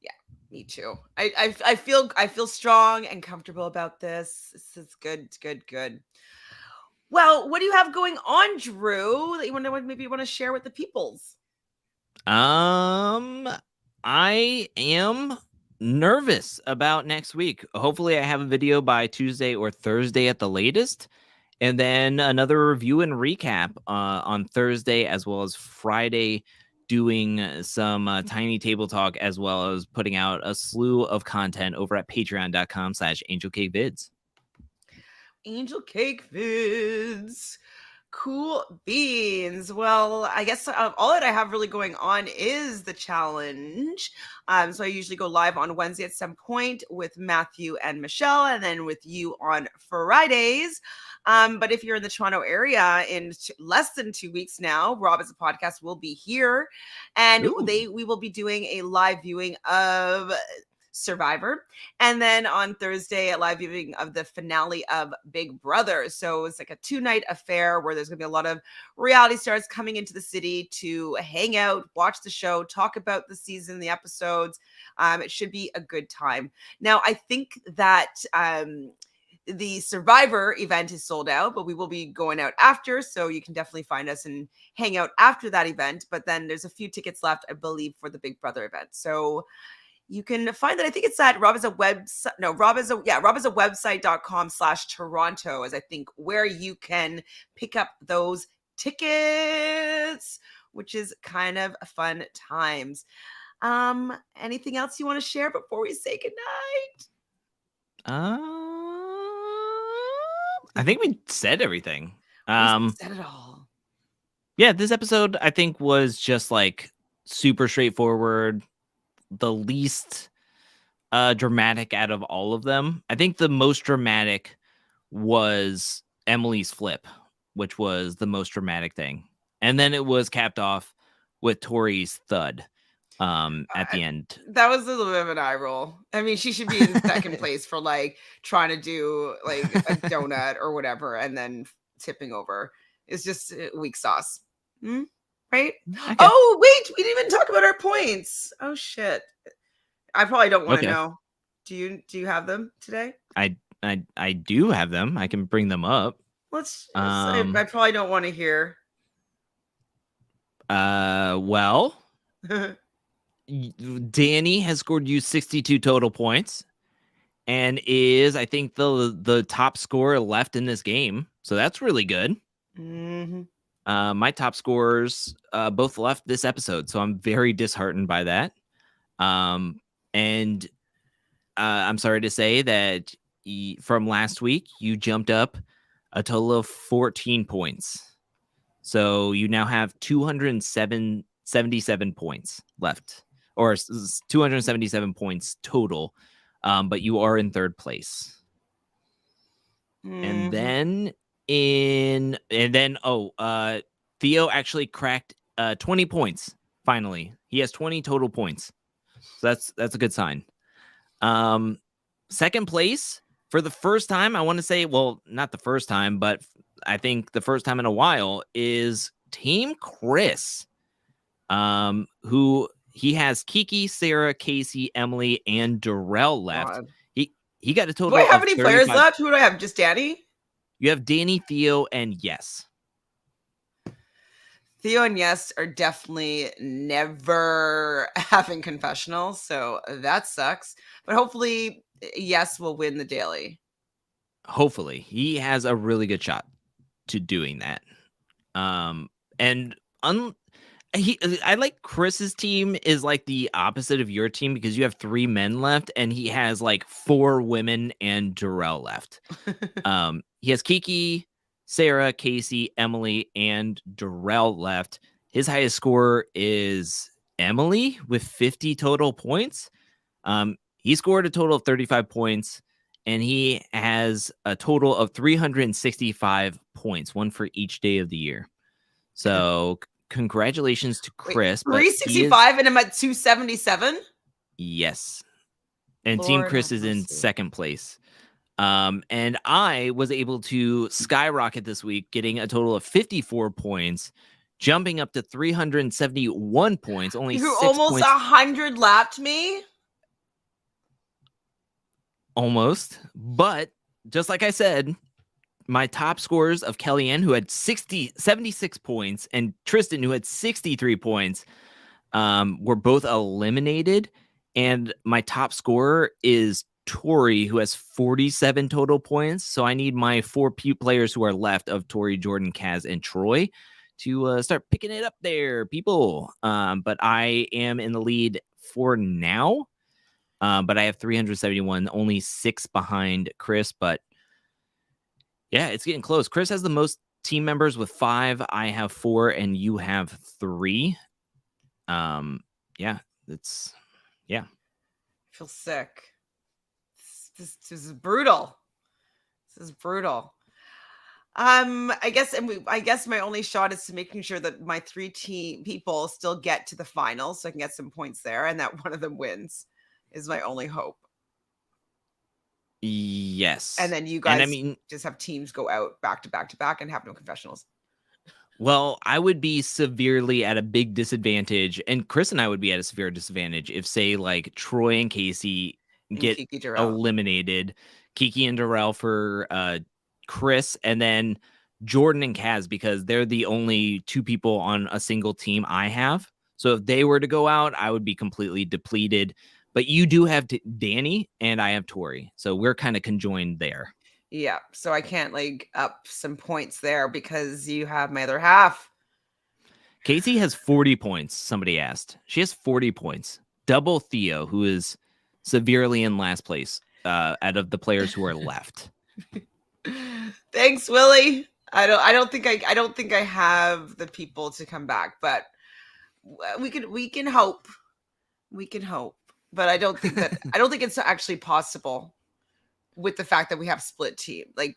Yeah, me too. I feel strong and comfortable about this. This is good. Good. Well, what do you have going on, Drew, that you want to share with the peoples? I am nervous about next week. Hopefully I have a video by Tuesday or Thursday at the latest, and then another review and recap on Thursday, as well as Friday, doing some tiny table talk, as well as putting out a slew of content over at patreon.com/angelcakevids. Angelcake vids. Cool beans. Well, I guess all that I have really going on is the challenge. So I usually go live on Wednesday at some point with Matthew and Michelle, and then with you on Fridays. But if you're in the Toronto area in less than 2 weeks now, Rob as a podcast will be here, and we will be doing a live viewing of Survivor, and then on Thursday a live viewing of the finale of Big Brother. So it's like a 2-night affair where there's gonna be a lot of reality stars coming into the city to hang out, watch the show, talk about the season, the episodes. It should be a good time. Now I think that the Survivor event is sold out, but we will be going out after, so you can definitely find us and hang out after that event. But then there's a few tickets left, I believe, for the Big Brother event. So you can find that. I think it's at robisawebsite.com/Toronto is I think where you can pick up those tickets, which is kind of fun times. Anything else you want to share before we say goodnight? I think we said everything. We said it all. Yeah, this episode I think was just like super straightforward, the least dramatic out of all of them. I think the most dramatic was Emily's flip, which was the most dramatic thing. And then it was capped off with Tori's thud at the end. That was a little bit of an eye roll. I mean, she should be in second place for like trying to do like a donut or whatever and then tipping over. It's just weak sauce. Right? Okay. Oh, wait, we didn't even talk about our points. Oh shit. I probably don't want to know. Do you have them today? I do have them. I can bring them up. I probably don't want to hear. Well, Danny has scored you 62 total points and is, I think, the top scorer left in this game. So that's really good. Mm-hmm. My top scorers both left this episode, so I'm very disheartened by that. And I'm sorry to say that from last week, you jumped up a total of 14 points. So you now have 277 points left, or 277 points total, but you are in third place. And then Theo actually cracked 20 points. Finally, he has 20 total points, so that's a good sign. Second place for the first time, I want to say, well, not the first time, but I think the first time in a while, is Team Chris, who he has Kiki, Sarah, Casey, Emily, and Darrell left. God. He got a total. Do I have any players left? Who do I have? Just Danny? You have Danny, Theo, and Yes. Theo and Yes are definitely never having confessionals, so that sucks. But hopefully, Yes will win the daily. Hopefully, he has a really good shot to doing that. And I like Chris's team is like the opposite of your team because you have 3 men left and he has like 4 women and Darrell left. He has Kiki, Sarah, Casey, Emily, and Darrell left. His highest score is Emily with 50 total points. He scored a total of 35 points, and he has a total of 365 points, one for each day of the year. So congratulations to Wait, Chris, but he is 365 and I'm at 277? yes. And Team Lord Chris have is in mercy. second place. And I was able to skyrocket this week, getting a total of 54 points, jumping up to 371 points, only You 6 almost points 100 lapped me? almost. But just like I said, my top scores of Kellyanne, who had 76 points, and Tristan, who had 63 points, were both eliminated. And my top scorer is Tori, who has 47 total points. So I need my 4 players who are left of Tori, Jordan, Kaz, and Troy to start picking it up there, people. But I am in the lead for now. But I have 371, only 6 behind Chris. But yeah, it's getting close. Chris has the most team members with 5. I have 4, and you have 3. Yeah, it's yeah. I feel sick. This is brutal. This is brutal. I guess my only shot is to making sure that my 3 team people still get to the finals so I can get some points there and that one of them wins is my only hope. Yes. And then you And I guys mean, just have teams go out back to back to back and have no confessionals. well, I would be severely at a big disadvantage, and Chris and I would be at a severe disadvantage if, say, like Troy and Casey And get Kiki Jarrell. eliminated, Kiki and Darrell for Chris, and then Jordan and Kaz, because they're the only 2 people on a single team I have. So if they were to go out, I would be completely depleted. But you do have Danny, and I have Tori, so we're kind of conjoined there. Yeah, so I can't like up some points there because you have my other half. Casey has 40 points, somebody asked. She has 40 points. Double Theo, who is severely in last place out of the players who are left. Thanks, Willie. I don't think I have the people to come back, but we can hope. We can hope. But I don't think it's actually possible with the fact that we have split team. Like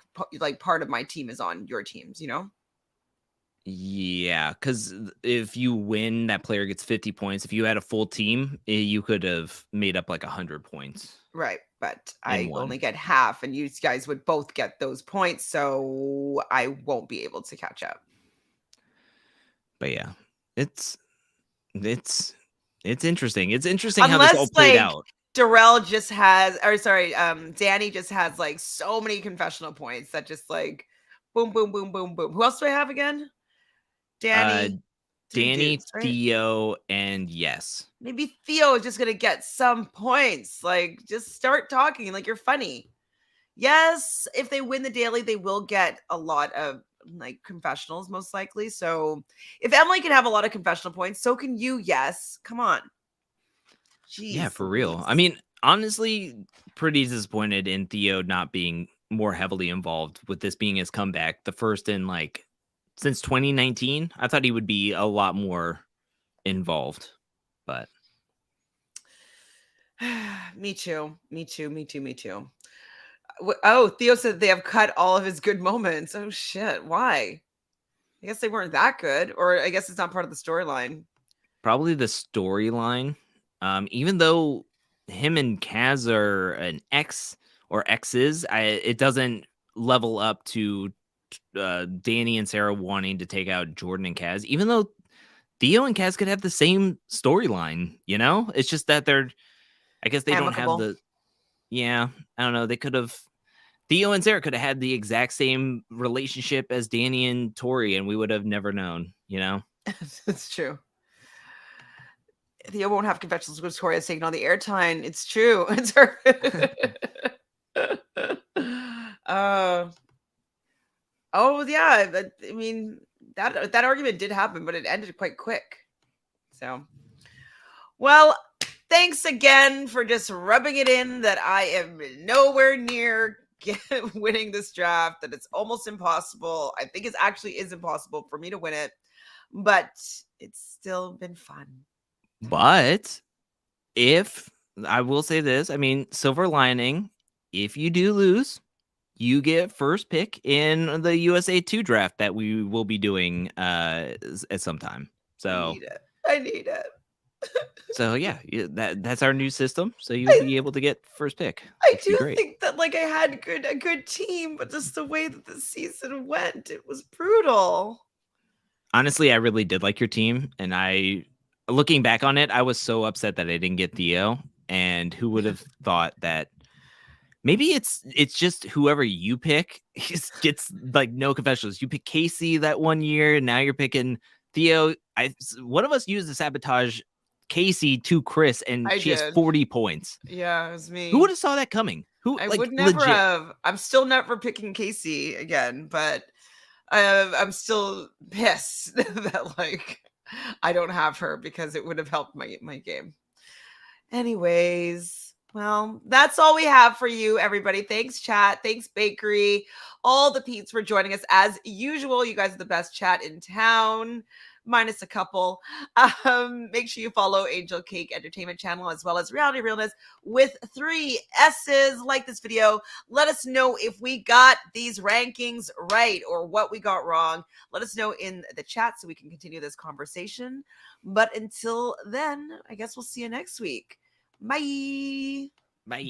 part of my team is on your teams, you know? Yeah, because if you win, that player gets 50 points. If you had a full team, you could have made up like 100 points. Right. But And I won. only get half, and you guys would both get those points, so I won't be able to catch up. But yeah, it's interesting. It's interesting how this all Unless played like out. Darrell just has, or sorry, Danny just has like so many confessional points that just like boom, boom, boom, boom, boom. Who else do I have again? Danny, 3 Danny, dudes, right? Theo, and yes. Maybe Theo is just gonna get some points. Like, just start talking like you're funny. Yes, if they win the daily, they will get a lot of like confessionals, most likely. So if Emily can have a lot of confessional points, so can you. Yes, come on. Jeez, Yeah, for real. I Louise. mean, honestly, pretty disappointed in Theo not being more heavily involved with this being his comeback, the first in like since 2019. I thought he would be a lot more involved, but Me too. Me too. Me too. Me too. Oh, Theo said they have cut all of his good moments. Oh shit! Why? I guess they weren't that good, or I guess it's not part of the storyline. probably the storyline. Even though him and Kaz are an ex or exes, it doesn't level up to Danny and Sarah wanting to take out Jordan and Kaz, even though Theo and Kaz could have the same storyline, you know? It's just that I guess they don't have Amicable. yeah, I don't know. They could have, Theo and Sarah could have had the exact same relationship as Danny and Tori, and we would have never known, you know? It's true. Theo won't have confessions with Victoria's taking on the airtime. It's true. It's her. uh, oh yeah. I mean that argument did happen, but it ended quite quick. So, well, thanks again for just rubbing it in that I am nowhere near winning this draft. That it's almost impossible. I think it actually is impossible for me to win it, but it's still been fun. But if I will say this, I mean, silver lining, if you do lose, you get first pick in the USA 2 draft that we will be doing at some time. So I need it. So yeah, that's our new system. So you'll be able to get first pick. I Be do great. think that like I had a good team, but just the way that the season went, it was brutal. Honestly, I really did like your team, and I, looking back on it, I was so upset that I didn't get Theo. And who would have thought that? Maybe it's just whoever you pick gets like no confessionals. You pick Casey that one year, and now you're picking Theo. One of us used to sabotage Casey to Chris, and she has 40 points. Yeah, it was me. Who would have saw that coming? I would never have. I'm still never picking Casey again, but I'm still pissed that like I don't have her because it would have helped my game. Anyways, well, that's all we have for you, everybody. Thanks, chat. Thanks, Bakery. All the Pete's for joining us as usual. You guys are the best chat in town, minus a couple. Make sure you follow Angelcake Entertainment Channel as well as Reality Realness with 3 S's. Like this video. Let us know if we got these rankings right or what we got wrong. Let us know in the chat so we can continue this conversation. But until then, I guess we'll see you next week. Bye. Bye.